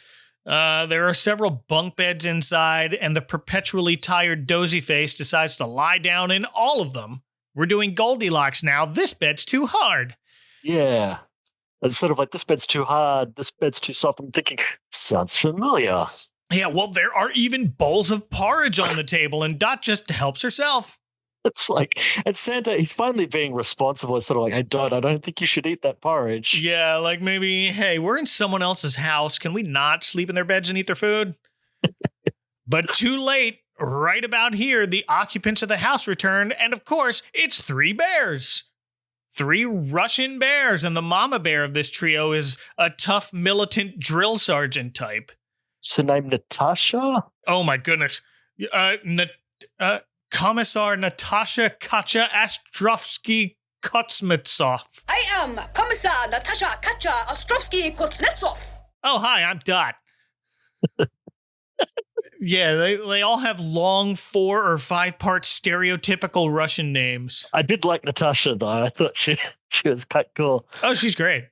There are several bunk beds inside, and the perpetually tired dozy face decides to lie down in all of them. We're doing Goldilocks now. This bed's too hard. Yeah. It's sort of like, this bed's too hard, this bed's too soft. I'm thinking, sounds familiar. Yeah, well, there are even bowls of porridge on the table, and Dot just helps herself. It's like, and Santa, he's finally being responsible. It's sort of like, hey, Dot, I don't think you should eat that porridge. Yeah, like maybe, hey, we're in someone else's house. Can we not sleep in their beds and eat their food? But too late. Right about here, the occupants of the house return, and of course, it's 3 bears. 3 Russian bears, and the mama bear of this trio is a tough militant drill sergeant type. Is her name Natasha? Oh my goodness. Commissar Natasha Katya Ostrovsky-Kuznetsov. I am Commissar Natasha Katya Ostrovsky-Kuznetsov. Oh, hi, I'm Dot. Yeah, they all have long 4 or 5-part stereotypical Russian names. I did like Natasha, though. I thought she was quite cool. Oh, she's great.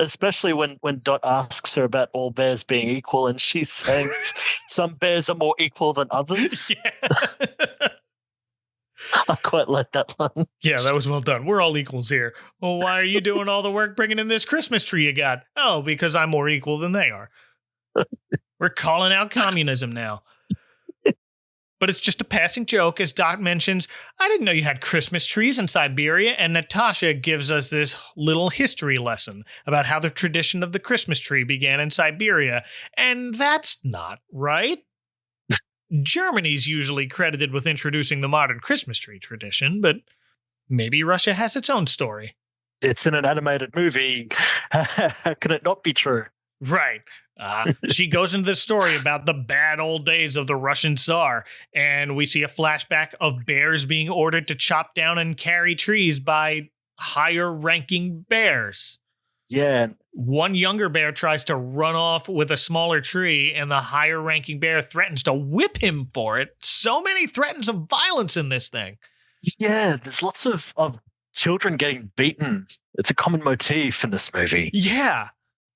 Especially when Dot asks her about all bears being equal, and she's saying some bears are more equal than others. Yeah. I quite like that one. Yeah, that was well done. We're all equals here. Well, why are you doing all the work bringing in this Christmas tree you got? Oh, because I'm more equal than they are. We're calling out communism now. But it's just a passing joke, as Dot mentions, I didn't know you had Christmas trees in Siberia, and Natasha gives us this little history lesson about how the tradition of the Christmas tree began in Siberia, and that's not right. Germany's usually credited with introducing the modern Christmas tree tradition, but maybe Russia has its own story. It's in an animated movie. How can it not be true? Right. She goes into the story about the bad old days of the Russian Tsar, and we see a flashback of bears being ordered to chop down and carry trees by higher-ranking bears. Yeah. One younger bear tries to run off with a smaller tree, and the higher-ranking bear threatens to whip him for it. So many threats of violence in this thing. Yeah, there's lots of children getting beaten. It's a common motif in this movie. Yeah.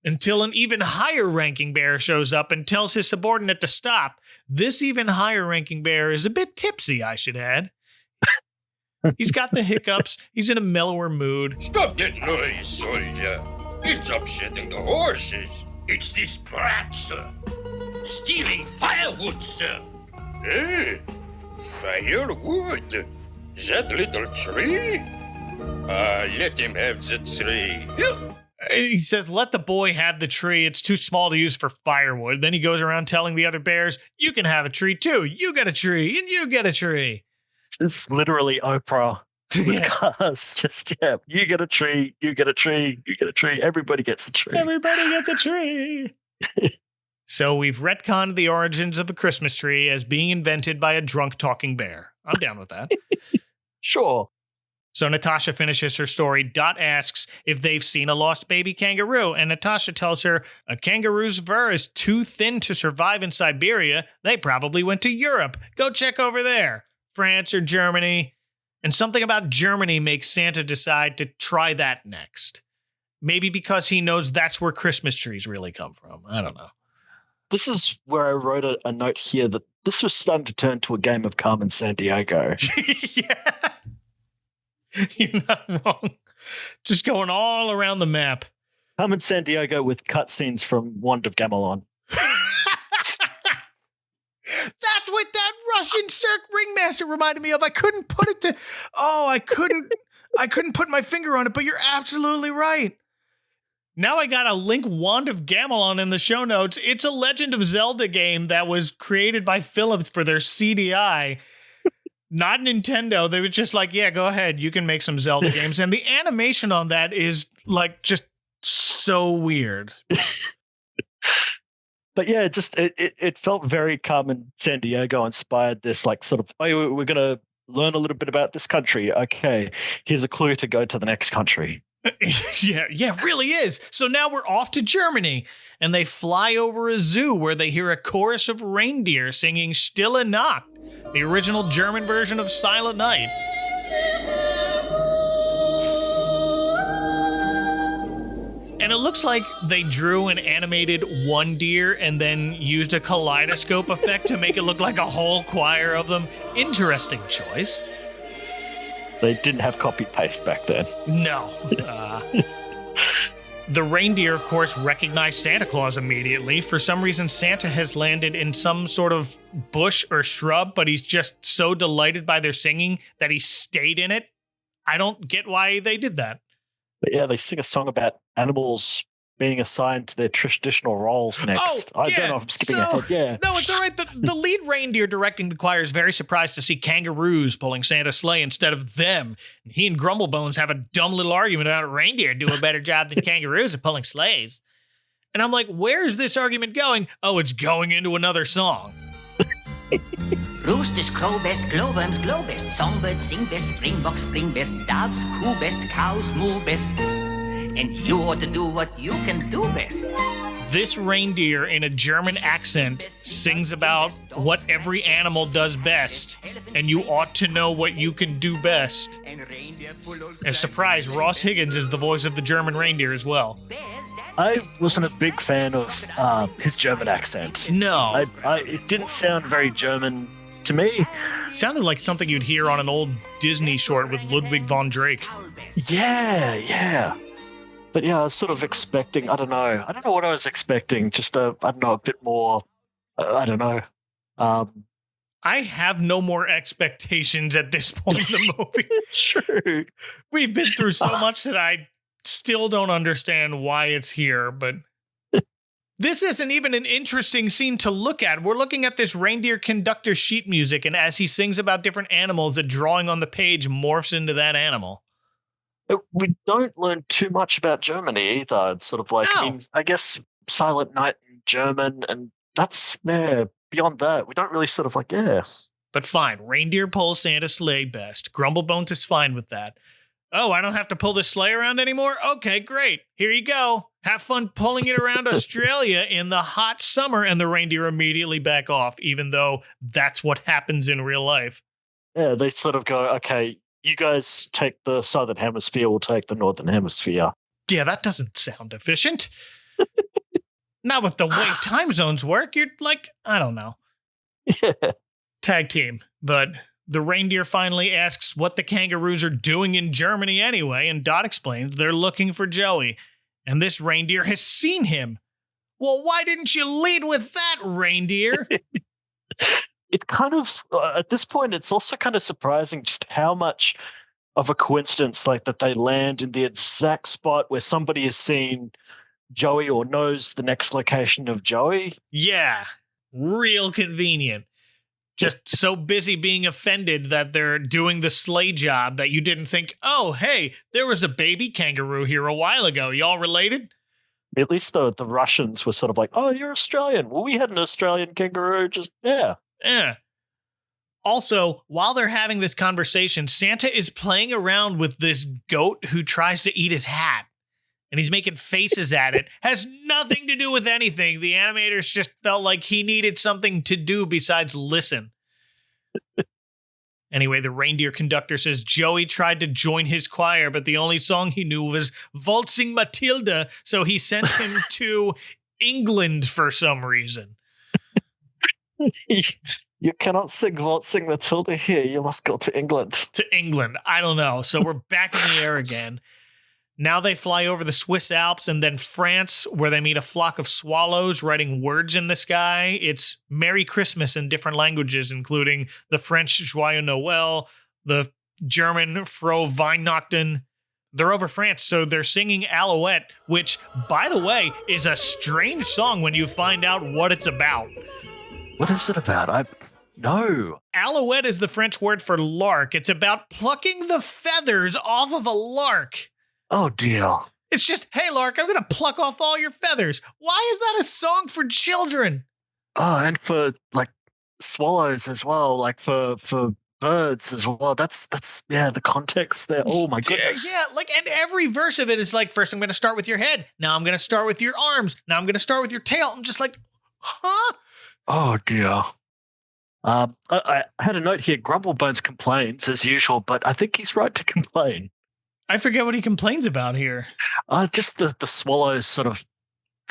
Until an even higher-ranking bear shows up and tells his subordinate to stop. This even higher-ranking bear is a bit tipsy, I should add. He's got the hiccups. He's in a mellower mood. Stop that noise, soldier. It's upsetting the horses. It's this brat, sir. Stealing firewood, sir. Hey, firewood? That little tree? Let him have the tree. He says, let the boy have the tree. It's too small to use for firewood. Then he goes around telling the other bears, you can have a tree too. You get a tree and you get a tree. It's literally Oprah with cars. Just, you get a tree, you get a tree, you get a tree. Everybody gets a tree. Everybody gets a tree. So we've retconned the origins of a Christmas tree as being invented by a drunk talking bear. I'm down with that. Sure. So Natasha finishes her story. Dot asks if they've seen a lost baby kangaroo, and Natasha tells her a kangaroo's fur is too thin to survive in Siberia. They probably went to Europe. Go check over there. France or Germany. And something about Germany makes Santa decide to try that next. Maybe because he knows that's where Christmas trees really come from. I don't know. This is where I wrote a note here that this was starting to turn to a game of Carmen Sandiego. Yeah. You're not wrong. Just going all around the map. Carmen Sandiego with cutscenes from Wand of Gamelon. That's what that Russian Cirque ringmaster reminded me of. I couldn't put it to... Oh, I couldn't put my finger on it, but you're absolutely right. Now I gotta link Wand of Gamelon in the show notes. It's a Legend of Zelda game that was created by Philips for their CDI. Not Nintendo. They were just like, yeah, go ahead. You can make some Zelda games. And the animation on that is like just so weird. But yeah, it felt very Carmen Sandiego inspired. This like sort of, oh, we're going to learn a little bit about this country. Okay, here's a clue to go to the next country. Yeah, it really is. So now we're off to Germany, and they fly over a zoo where they hear a chorus of reindeer singing Stille Nacht, the original German version of Silent Night. And it looks like they drew and animated one deer and then used a kaleidoscope effect to make it look like a whole choir of them. Interesting choice. They didn't have copy-paste back then. No. The reindeer, of course, recognize Santa Claus immediately. For some reason, Santa has landed in some sort of bush or shrub, but he's just so delighted by their singing that he stayed in it. I don't get why they did that. But yeah, they sing a song about animals being assigned to their traditional roles next. I don't know if I'm skipping ahead. Yeah. No, it's all right. The lead reindeer directing the choir is very surprised to see kangaroos pulling Santa's sleigh instead of them. And he and Grumblebones have a dumb little argument about reindeer do a better job than kangaroos at pulling sleighs. And I'm like, where is this argument going? Oh, it's going into another song. Roosters crow best, glowworms glow best, songbirds sing best, springboks spring best, doves coo best, cows moo best. And you ought to do what you can do best. This reindeer in a German accent sings about what every animal does best, and you ought to know what you can do best. And surprise, Ross Higgins is the voice of the German reindeer as well. I wasn't a big fan of his German accent. No. It didn't sound very German to me. It sounded like something you'd hear on an old Disney short with Ludwig von Drake. Yeah. But yeah, I was sort of expecting, I don't know what I was expecting, just a bit more, I don't know. I have no more expectations at this point in the movie. True. We've been through so much that I still don't understand why it's here, but this isn't even an interesting scene to look at. We're looking at this reindeer conductor sheet music, and as he sings about different animals, a drawing on the page morphs into that animal. We don't learn too much about Germany either. It's sort of like, No. I guess Silent Night in German, and that's, beyond that, we don't really sort of like, But fine, reindeer pull Santa's sleigh best. Grumblebones is fine with that. Oh, I don't have to pull the sleigh around anymore? Okay, great. Here you go. Have fun pulling it around Australia in the hot summer, and the reindeer immediately back off, even though that's what happens in real life. Yeah, they sort of go, okay, you guys take the southern hemisphere, we'll take the northern hemisphere. Yeah, that doesn't sound efficient. Not with the way time zones work. You're like, I don't know. Yeah. Tag team. But the reindeer finally asks what the kangaroos are doing in Germany anyway, and Dot explains they're looking for Joey. And this reindeer has seen him. Well, why didn't you lead with that, reindeer? It kind of, at this point, it's also kind of surprising just how much of a coincidence like that they land in the exact spot where somebody has seen Joey or knows the next location of Joey. Yeah, real convenient. Just so busy being offended that they're doing the sleigh job that you didn't think, oh, hey, there was a baby kangaroo here a while ago. Y'all related? At least the Russians were sort of like, oh, you're Australian. Well, we had an Australian kangaroo. Yeah. Also, while they're having this conversation, Santa is playing around with this goat who tries to eat his hat. And he's making faces at it. Has nothing to do with anything. The animators just felt like he needed something to do besides listen. Anyway, the reindeer conductor says Joey tried to join his choir, but the only song he knew was Waltzing Matilda, so he sent him to England for some reason. You cannot sing Waltzing Matilda here. You must go to England. To England. I don't know. So we're back in the air again. Now they fly over the Swiss Alps and then France, where they meet a flock of swallows writing words in the sky. It's Merry Christmas in different languages, including the French Joyeux Noël, the German Frohe Weihnachten. They're over France, so they're singing Alouette, which, by the way, is a strange song when you find out what it's about. What is it about? No. Alouette is the French word for lark. It's about plucking the feathers off of a lark. Oh, dear. It's just, hey, lark, I'm going to pluck off all your feathers. Why is that a song for children? Oh, and for, like, swallows as well, like, for birds as well. That's the context there. Oh, my goodness. Yeah, like, and every verse of it is like, first I'm going to start with your head. Now I'm going to start with your arms. Now I'm going to start with your tail. I'm just like, huh? Oh, dear. I had a note here. Grumblebones complains, as usual, but I think he's right to complain. I forget what he complains about here. Just the swallows sort of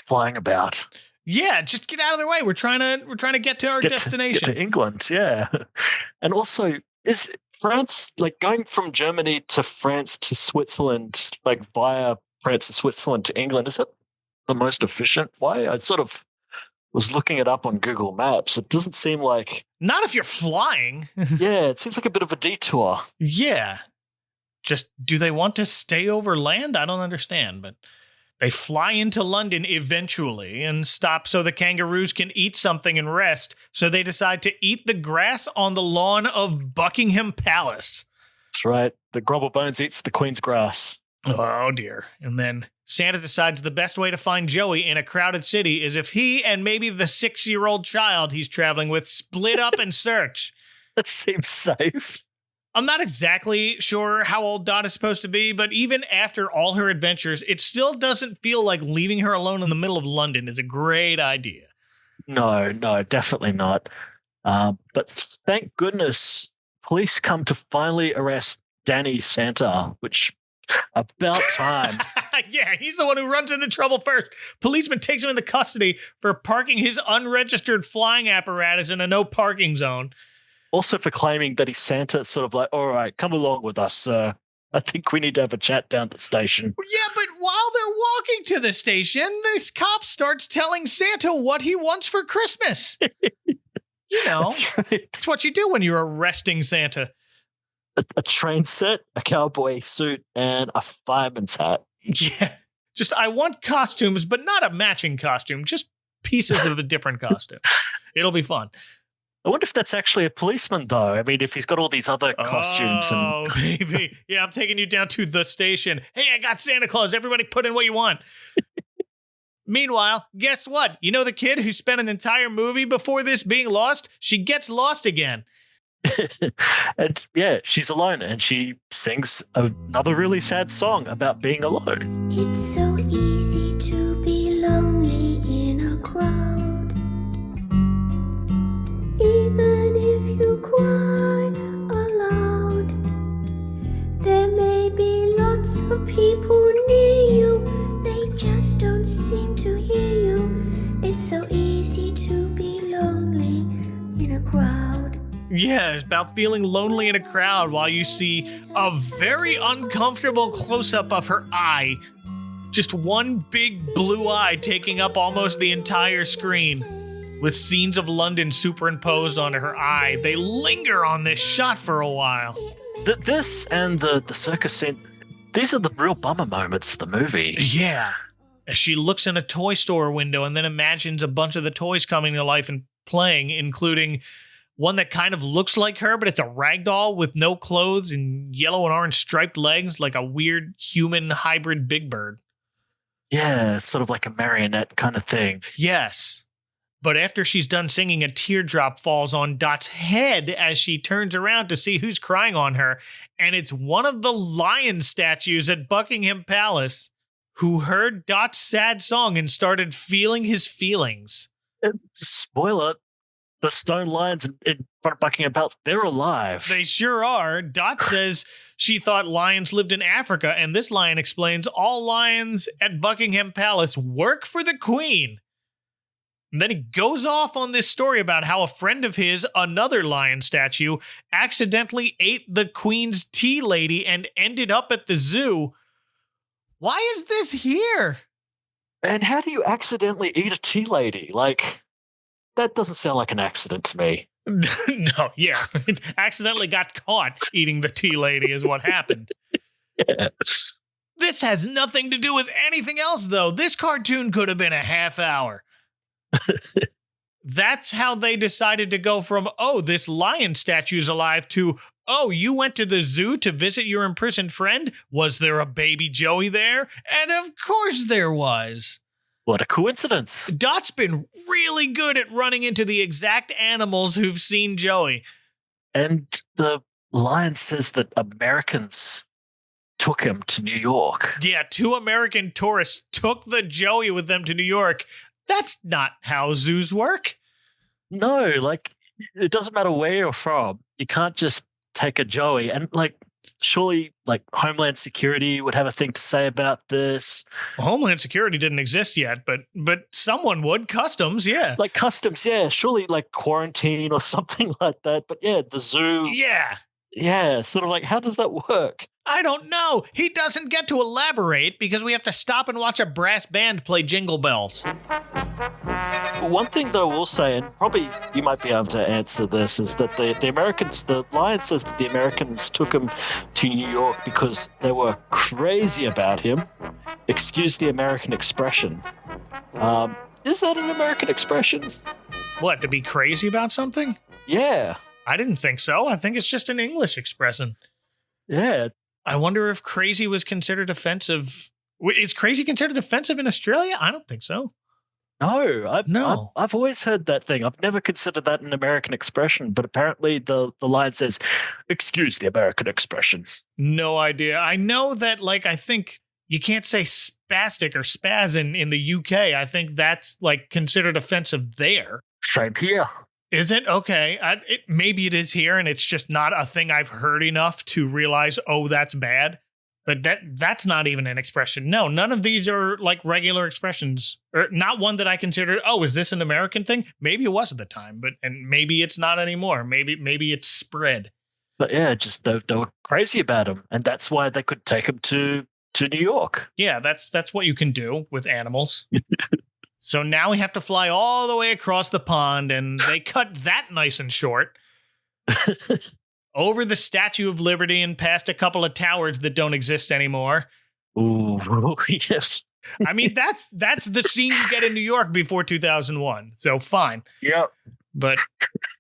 flying about. Yeah, just get out of their way. We're trying to get to our destination. Get to England, yeah. And also, is France, like, going from Germany to France to Switzerland, like via France and Switzerland to England, is that the most efficient way? I sort of was looking it up on Google Maps. It doesn't seem like... Not if you're flying. Yeah, it seems like a bit of a detour. Yeah. Just, do they want to stay over land? I don't understand, but they fly into London eventually and stop so the kangaroos can eat something and rest, so they decide to eat the grass on the lawn of Buckingham Palace. That's right. The Grumblebones eats the Queen's grass. Oh, dear. And then Santa decides the best way to find Joey in a crowded city is if he and maybe the 6-year-old child he's traveling with split up and search. That seems safe. I'm not exactly sure how old Dot is supposed to be, but even after all her adventures, it still doesn't feel like leaving her alone in the middle of London is a great idea. No, definitely not. But thank goodness police come to finally arrest Danny Santa, which about time. Yeah, he's the one who runs into trouble first. Policeman takes him into custody for parking his unregistered flying apparatus in a no parking zone. Also for claiming that he's Santa, sort of like, all right, come along with us, sir. I think we need to have a chat down at the station. Yeah, but while they're walking to the station, this cop starts telling Santa what he wants for Christmas. You know, that's right. It's what you do when you're arresting Santa. A train set, a cowboy suit, and a fireman's hat. Yeah. Just, I want costumes, but not a matching costume. Just pieces of a different costume. It'll be fun. I wonder if that's actually a policeman, though. I mean, if he's got all these other costumes. Oh, baby. Yeah, I'm taking you down to the station. Hey, I got Santa Claus. Everybody put in what you want. Meanwhile, guess what? You know the kid who spent an entire movie before this being lost? She gets lost again. And yeah, she's alone, and she sings another really sad song about being alone. It's so easy to be lonely in a crowd. Even if you cry aloud, there may be lots of people near you, they just don't seem to hear you. It's so easy to be lonely in a crowd. Yeah, it's about feeling lonely in a crowd while you see a very uncomfortable close-up of her eye. Just one big blue eye taking up almost the entire screen, with scenes of London superimposed onto her eye. They linger on this shot for a while. This and the circus scene, these are the real bummer moments of the movie. Yeah. As she looks in a toy store window and then imagines a bunch of the toys coming to life and playing, including one that kind of looks like her, but it's a ragdoll with no clothes and yellow and orange striped legs, like a weird human hybrid Big Bird. Yeah, it's sort of like a marionette kind of thing. Yes. But after she's done singing, a teardrop falls on Dot's head as she turns around to see who's crying on her. And it's one of the lion statues at Buckingham Palace who heard Dot's sad song and started feeling his feelings. Spoiler, the stone lions in front of Buckingham Palace, they're alive. They sure are. Dot says she thought lions lived in Africa, and this lion explains all lions at Buckingham Palace work for the Queen. And then he goes off on this story about how a friend of his, another lion statue, accidentally ate the Queen's tea lady and ended up at the zoo. Why is this here? And how do you accidentally eat a tea lady? Like, that doesn't sound like an accident to me. No, yeah. Accidentally got caught eating the tea lady is what happened. Yeah. This has nothing to do with anything else, though. This cartoon could have been a half hour. That's how they decided to go from, oh, this lion statue's alive, to, oh, you went to the zoo to visit your imprisoned friend? Was there a baby Joey there? And of course there was. What a coincidence. Dot's been really good at running into the exact animals who've seen Joey. And the lion says that Americans took him to New York. Yeah, 2 American tourists took the Joey with them to New York. That's not how zoos work. No, like, it doesn't matter where you're from. You can't just take a Joey. And, like, surely, like, Homeland Security would have a thing to say about this. Well, Homeland Security didn't exist yet, but someone would. Customs, yeah. Like, customs, yeah. Surely, like, quarantine or something like that. But, yeah, the zoo. Yeah. Yeah, sort of like, how does that work? I don't know. He doesn't get to elaborate because we have to stop and watch a brass band play Jingle Bells. One thing that I will say, and probably you might be able to answer this, is that the Americans, the lion says that the Americans took him to New York because they were crazy about him. Excuse the American expression. Is that an American expression? What, to be crazy about something? Yeah. I didn't think so. I think it's just an English expression. Yeah. I wonder if crazy was considered offensive. Is crazy considered offensive in Australia? I don't think so. No, I've always heard that thing. I've never considered that an American expression, but apparently the line says, excuse the American expression. No idea. I know that, like, I think you can't say spastic or spaz in the UK. I think that's, like, considered offensive there. Same here. Is it? Okay. Maybe it is here, and it's just not a thing I've heard enough to realize, oh, that's bad. But that's not even an expression. No, none of these are like regular expressions. Or not one that I considered, oh, is this an American thing? Maybe it was at the time, and maybe it's not anymore. Maybe it's spread. But yeah, just they were crazy about him, and that's why they could take him to New York. Yeah, that's what you can do with animals. So now we have to fly all the way across the pond, and they cut that nice and short. Over the Statue of Liberty and past a couple of towers that don't exist anymore. Ooh, yes. I mean, that's the scene you get in New York before 2001, so fine. Yep. But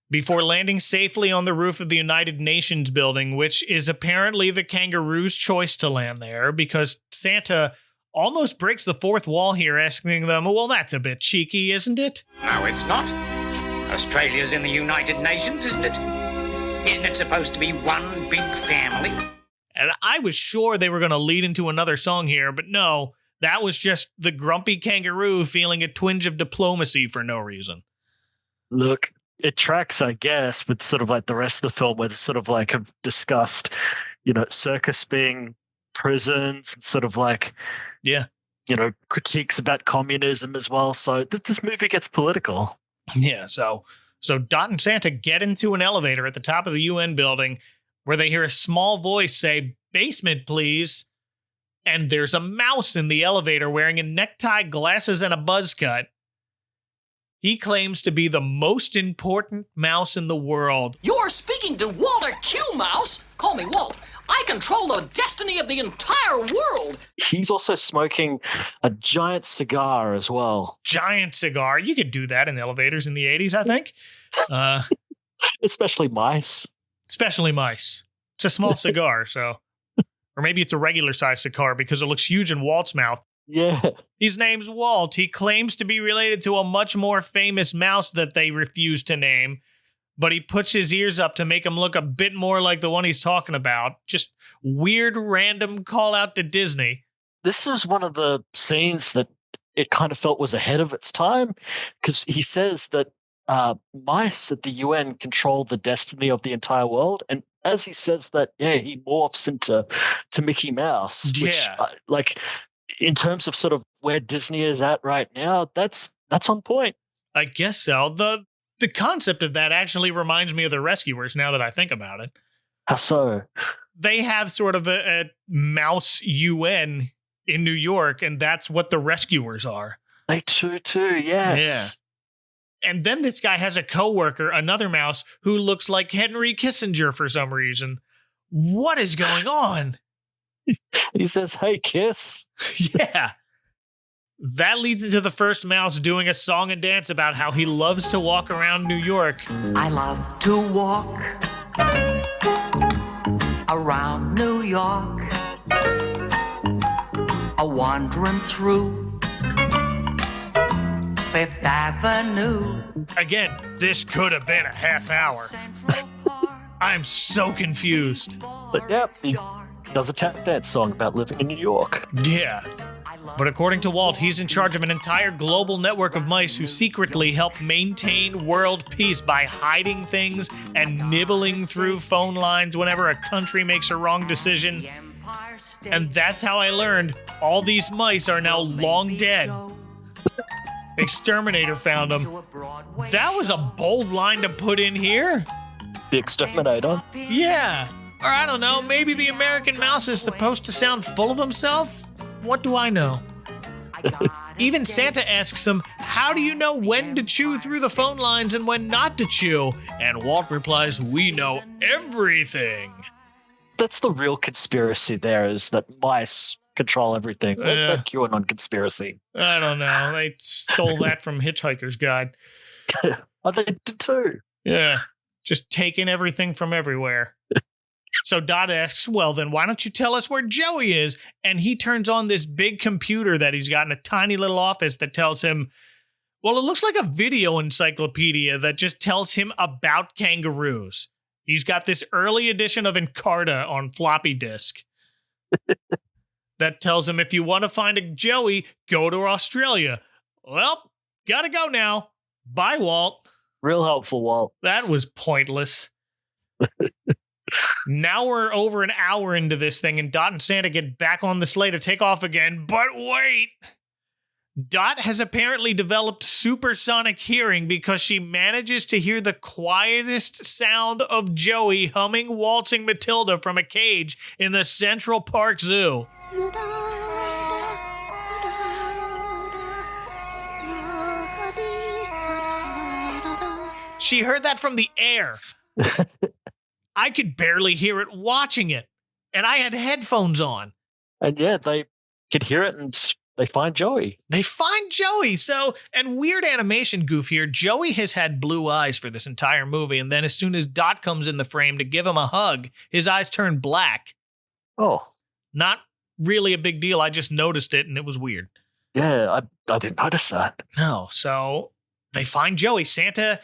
before landing safely on the roof of the United Nations building, which is apparently the kangaroo's choice to land there, because Santa almost breaks the fourth wall here, asking them, well, that's a bit cheeky, isn't it? No, it's not. Australia's in the United Nations, isn't it? Isn't it supposed to be one big family? And I was sure they were going to lead into another song here, but no, that was just the grumpy kangaroo feeling a twinge of diplomacy for no reason. Look, it tracks, I guess, with sort of like the rest of the film, where they sort of like have discussed, Circus being prisons, and sort of like, yeah, critiques about communism as well. So this movie gets political. Yeah, So Dot and Santa get into an elevator at the top of the UN building where they hear a small voice say, basement, please. And there's a mouse in the elevator wearing a necktie, glasses, and a buzz cut. He claims to be the most important mouse in the world. You're speaking to Walter Q. Mouse. Call me Walt. I control the destiny of the entire world. He's also smoking a giant cigar as well. Giant cigar. You could do that in elevators in the 80s, I think. Especially mice. Especially mice. It's a small cigar, so. Or maybe it's a regular size cigar because it looks huge in Walt's mouth. Yeah. His name's Walt. He claims to be related to a much more famous mouse that they refuse to name, but he puts his ears up to make him look a bit more like the one he's talking about. Just weird, random call out to Disney. This is one of the scenes that it kind of felt was ahead of its time, because he says that mice at the UN control the destiny of the entire world. And as he says that, he morphs into Mickey Mouse. Which, like, in terms of sort of where Disney is at right now, that's on point. I guess so. The concept of that actually reminds me of the Rescuers now that I think about it. How so? They have sort of a mouse UN in New York, and that's what the Rescuers are. They too, yes. Yeah. And then this guy has a coworker, another mouse, who looks like Henry Kissinger for some reason. What is going on? He says, "Hey, Kiss." Yeah. That leads into the first mouse doing a song and dance about how he loves to walk around New York. I love to walk around New York, wandering through Fifth Avenue. Again, this could have been a half hour. I'm so confused. But he does a tap dance song about living in New York. Yeah. But according to Walt, he's in charge of an entire global network of mice who secretly help maintain world peace by hiding things and nibbling through phone lines whenever a country makes a wrong decision. And that's how I learned all these mice are now long dead. Exterminator found them. That was a bold line to put in here. The Exterminator? Yeah. Or I don't know, maybe the American mouse is supposed to sound full of himself? What do I know? Even Santa asks him, how do you know when to chew through the phone lines and when not to chew? And Walt replies, we know everything. That's the real conspiracy there, is that mice control everything. What's that QAnon conspiracy? I don't know. They stole that from Hitchhiker's Guide. Oh, they did too. Yeah. Just taking everything from everywhere. So Dot asks, well, then why don't you tell us where Joey is? And he turns on this big computer that he's got in a tiny little office that tells him, well, it looks like a video encyclopedia that just tells him about kangaroos. He's got this early edition of Encarta on floppy disk that tells him if you want to find a Joey, go to Australia. Well, gotta go now. Bye, Walt. Real helpful, Walt. That was pointless. Now we're over an hour into this thing, and Dot and Santa get back on the sleigh to take off again. But wait! Dot has apparently developed supersonic hearing because she manages to hear the quietest sound of Joey humming Waltzing Matilda from a cage in the Central Park Zoo. She heard that from the air. I could barely hear it watching it, and I had headphones on. And yeah, they could hear it, and they find Joey. They find Joey. So, and weird animation goof here, Joey has had blue eyes for this entire movie, and then as soon as Dot comes in the frame to give him a hug, his eyes turn black. Oh. Not really a big deal. I just noticed it, and it was weird. Yeah, I didn't notice that. No, so they find Joey. Santa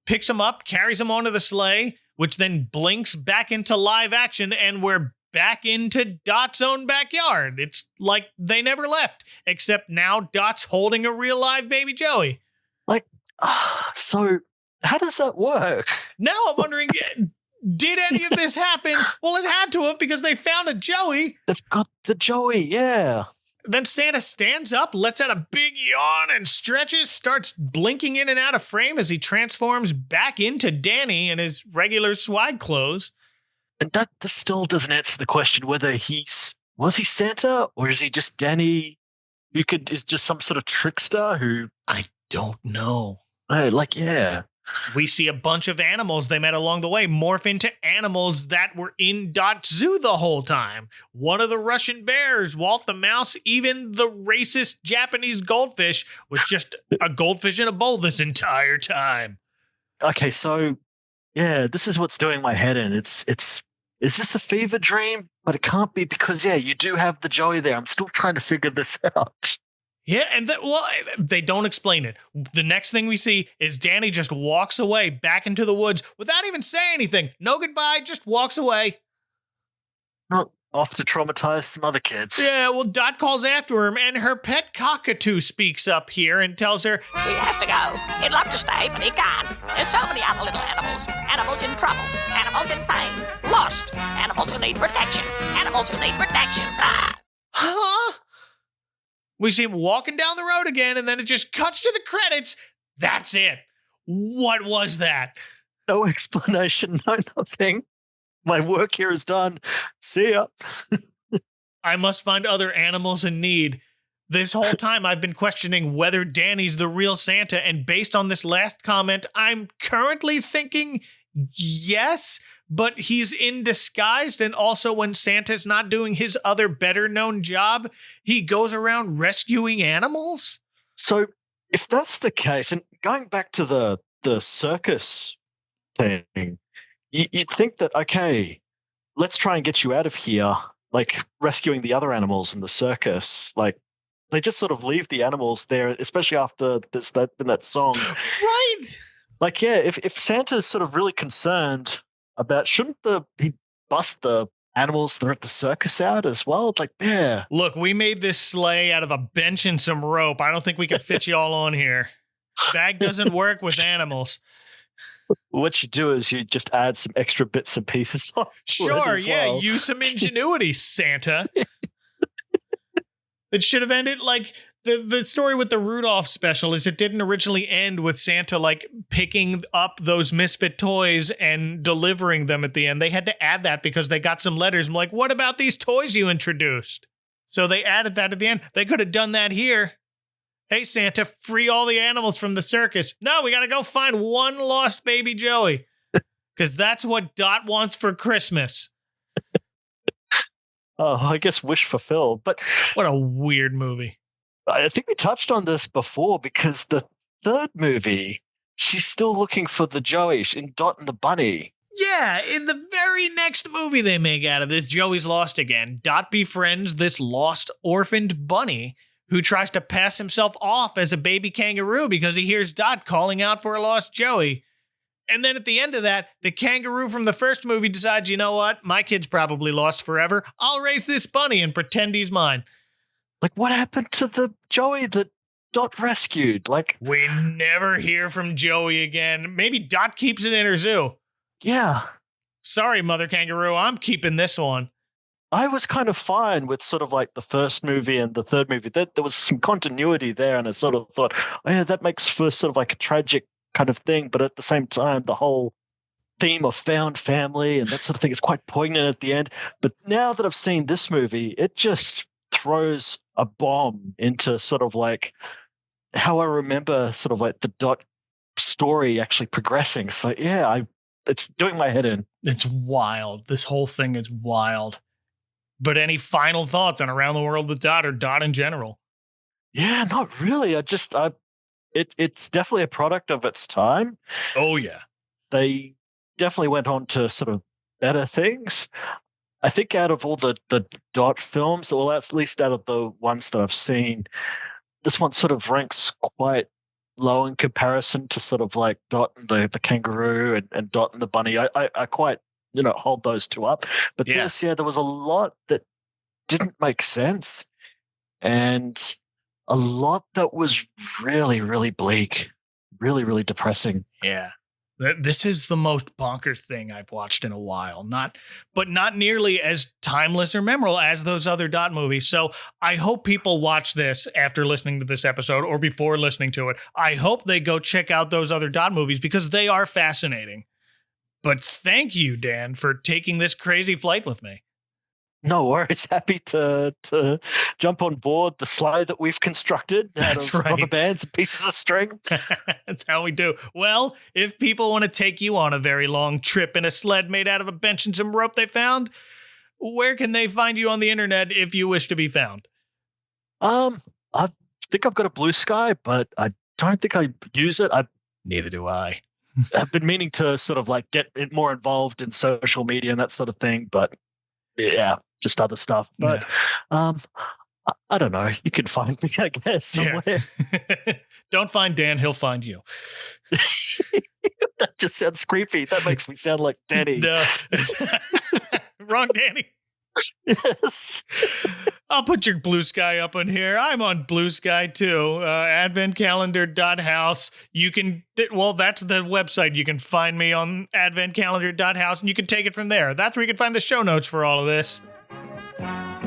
picks him up, carries him onto the sleigh, which then blinks back into live action, and we're back into Dot's own backyard. It's like they never left, except now Dot's holding a real live baby Joey. Like, so how does that work? Now I'm wondering, did any of this happen? Well, it had to have, because they found a Joey. They've got the Joey, yeah. Then Santa stands up, lets out a big yawn and stretches, starts blinking in and out of frame as he transforms back into Danny in his regular swag clothes. And that still doesn't answer the question whether was he Santa, or is he just Danny who is just some sort of trickster who... I don't know. Yeah. We see a bunch of animals they met along the way morph into animals that were in Dot's zoo the whole time. One of the Russian bears, Walt the mouse, even the racist Japanese goldfish was just a goldfish in a bowl this entire time. Okay, so yeah, this is what's doing my head in. Is this a fever dream? But it can't be, because you do have the Joey there. I'm still trying to figure this out. Yeah, and they don't explain it. The next thing we see is Danny just walks away back into the woods without even saying anything. No goodbye, just walks away. No, off to traumatize some other kids. Yeah, well, Dot calls after him, and her pet cockatoo speaks up here and tells her, He has to go. He'd love to stay, but he can't. There's so many other little animals. Animals in trouble. Animals in pain. Lost. Animals who need protection. Animals who need protection. Ah! huh? We see him walking down the road again, and then it just cuts to the credits. That's it. What was that? No explanation, no nothing. My work here is done. See ya. I must find other animals in need. This whole time I've been questioning whether Danny's the real Santa, and based on this last comment, I'm currently thinking yes, but he's in disguise, and also when Santa's not doing his other better-known job, he goes around rescuing animals? So if that's the case, and going back to the circus thing, you'd think that, okay, let's try and get you out of here, like rescuing the other animals in the circus. Like, they just sort of leave the animals there, especially after that song. Right. Like, yeah, if Santa's sort of really concerned about, shouldn't he bust the animals that are at the circus out as well? Like, yeah. Look, we made this sleigh out of a bench and some rope. I don't think we can fit you all on here. Bag doesn't work with animals. What you do is you just add some extra bits and pieces on. Sure, yeah, use some ingenuity, Santa. It should have ended like the story with the Rudolph special is it didn't originally end with Santa like picking up those misfit toys and delivering them at the end. They had to add that because they got some letters. I'm like, what about these toys you introduced? So they added that at the end. They could have done that here. Hey, Santa, free all the animals from the circus. No, we got to go find one lost baby Joey. Because that's what Dot wants for Christmas. Oh, I guess wish fulfilled. But what a weird movie. I think we touched on this before because the third movie, she's still looking for the Joey in Dot and the Bunny. Yeah, in the very next movie they make out of this, Joey's lost again. Dot befriends this lost, orphaned bunny who tries to pass himself off as a baby kangaroo because he hears Dot calling out for a lost Joey. And then at the end of that, the kangaroo from the first movie decides, you know what? My kid's probably lost forever. I'll raise this bunny and pretend he's mine. Like, what happened to the Joey that Dot rescued? Like, we never hear from Joey again. Maybe Dot keeps it in her zoo. Yeah. Sorry, Mother Kangaroo. I'm keeping this one. I was kind of fine with sort of like the first movie and the third movie. There was some continuity there, and I sort of thought, oh yeah, that makes for sort of like a tragic kind of thing. But at the same time, the whole theme of found family and that sort of thing is quite poignant at the end. But now that I've seen this movie, it just throws a bomb into sort of like how I remember sort of like the Dot story actually progressing. So yeah, it's doing my head in. It's wild. This whole thing is wild. But any final thoughts on Around the World with Dot or Dot in general? Yeah, not really. It's definitely a product of its time. Oh, yeah. They definitely went on to sort of better things. I think out of all the Dot films, or at least out of the ones that I've seen, this one sort of ranks quite low in comparison to sort of like Dot and the kangaroo and Dot and the bunny. I quite hold those two up. But there was a lot that didn't make sense and a lot that was really, really bleak, really, really depressing. Yeah. This is the most bonkers thing I've watched in a while. But not nearly as timeless or memorable as those other Dot movies. So I hope people watch this after listening to this episode or before listening to it. I hope they go check out those other Dot movies because they are fascinating. But thank you, Dan, for taking this crazy flight with me. No worries. Happy to jump on board the sleigh that we've constructed out of rubber bands and pieces of string. That's how we do. Well, if people want to take you on a very long trip in a sled made out of a bench and some rope they found, where can they find you on the internet if you wish to be found? I think I've got a Blue Sky, but I don't think I use it. Neither do I. I've been meaning to sort of like get more involved in social media and that sort of thing, but yeah, just other stuff. But I don't know. You can find me, I guess, somewhere. Yeah. Don't find Dan. He'll find you. That just sounds creepy. That makes me sound like Danny. No. Wrong Danny. Yes. I'll put your Blue Sky up on here. I'm on Blue Sky too. Adventcalendar.house. You can, that's the website. You can find me on adventcalendar.house and you can take it from there. That's where you can find the show notes for all of this.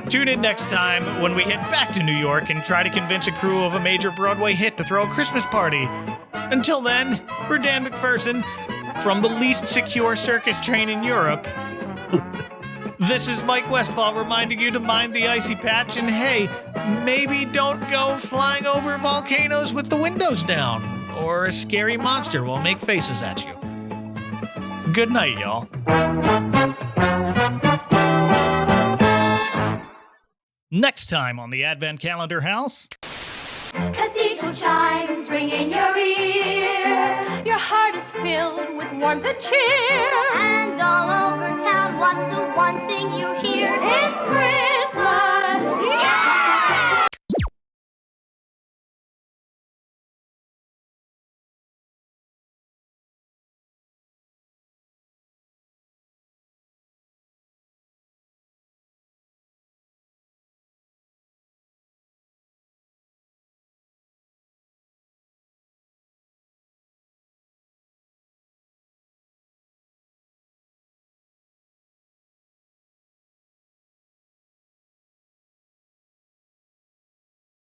Tune in next time when we head back to New York and try to convince a crew of a major Broadway hit to throw a Christmas party. Until then, for Dan McPherson, from the least secure circus train in Europe, this is Mike Westfall reminding you to mind the icy patch and hey, maybe don't go flying over volcanoes with the windows down, or a scary monster will make faces at you. Good night, y'all. Next time on the Advent Calendar House. Cathedral chimes ring in your ear. Your heart is filled with warmth and cheer. And all over town, what's the one thing you hear? It's Christmas.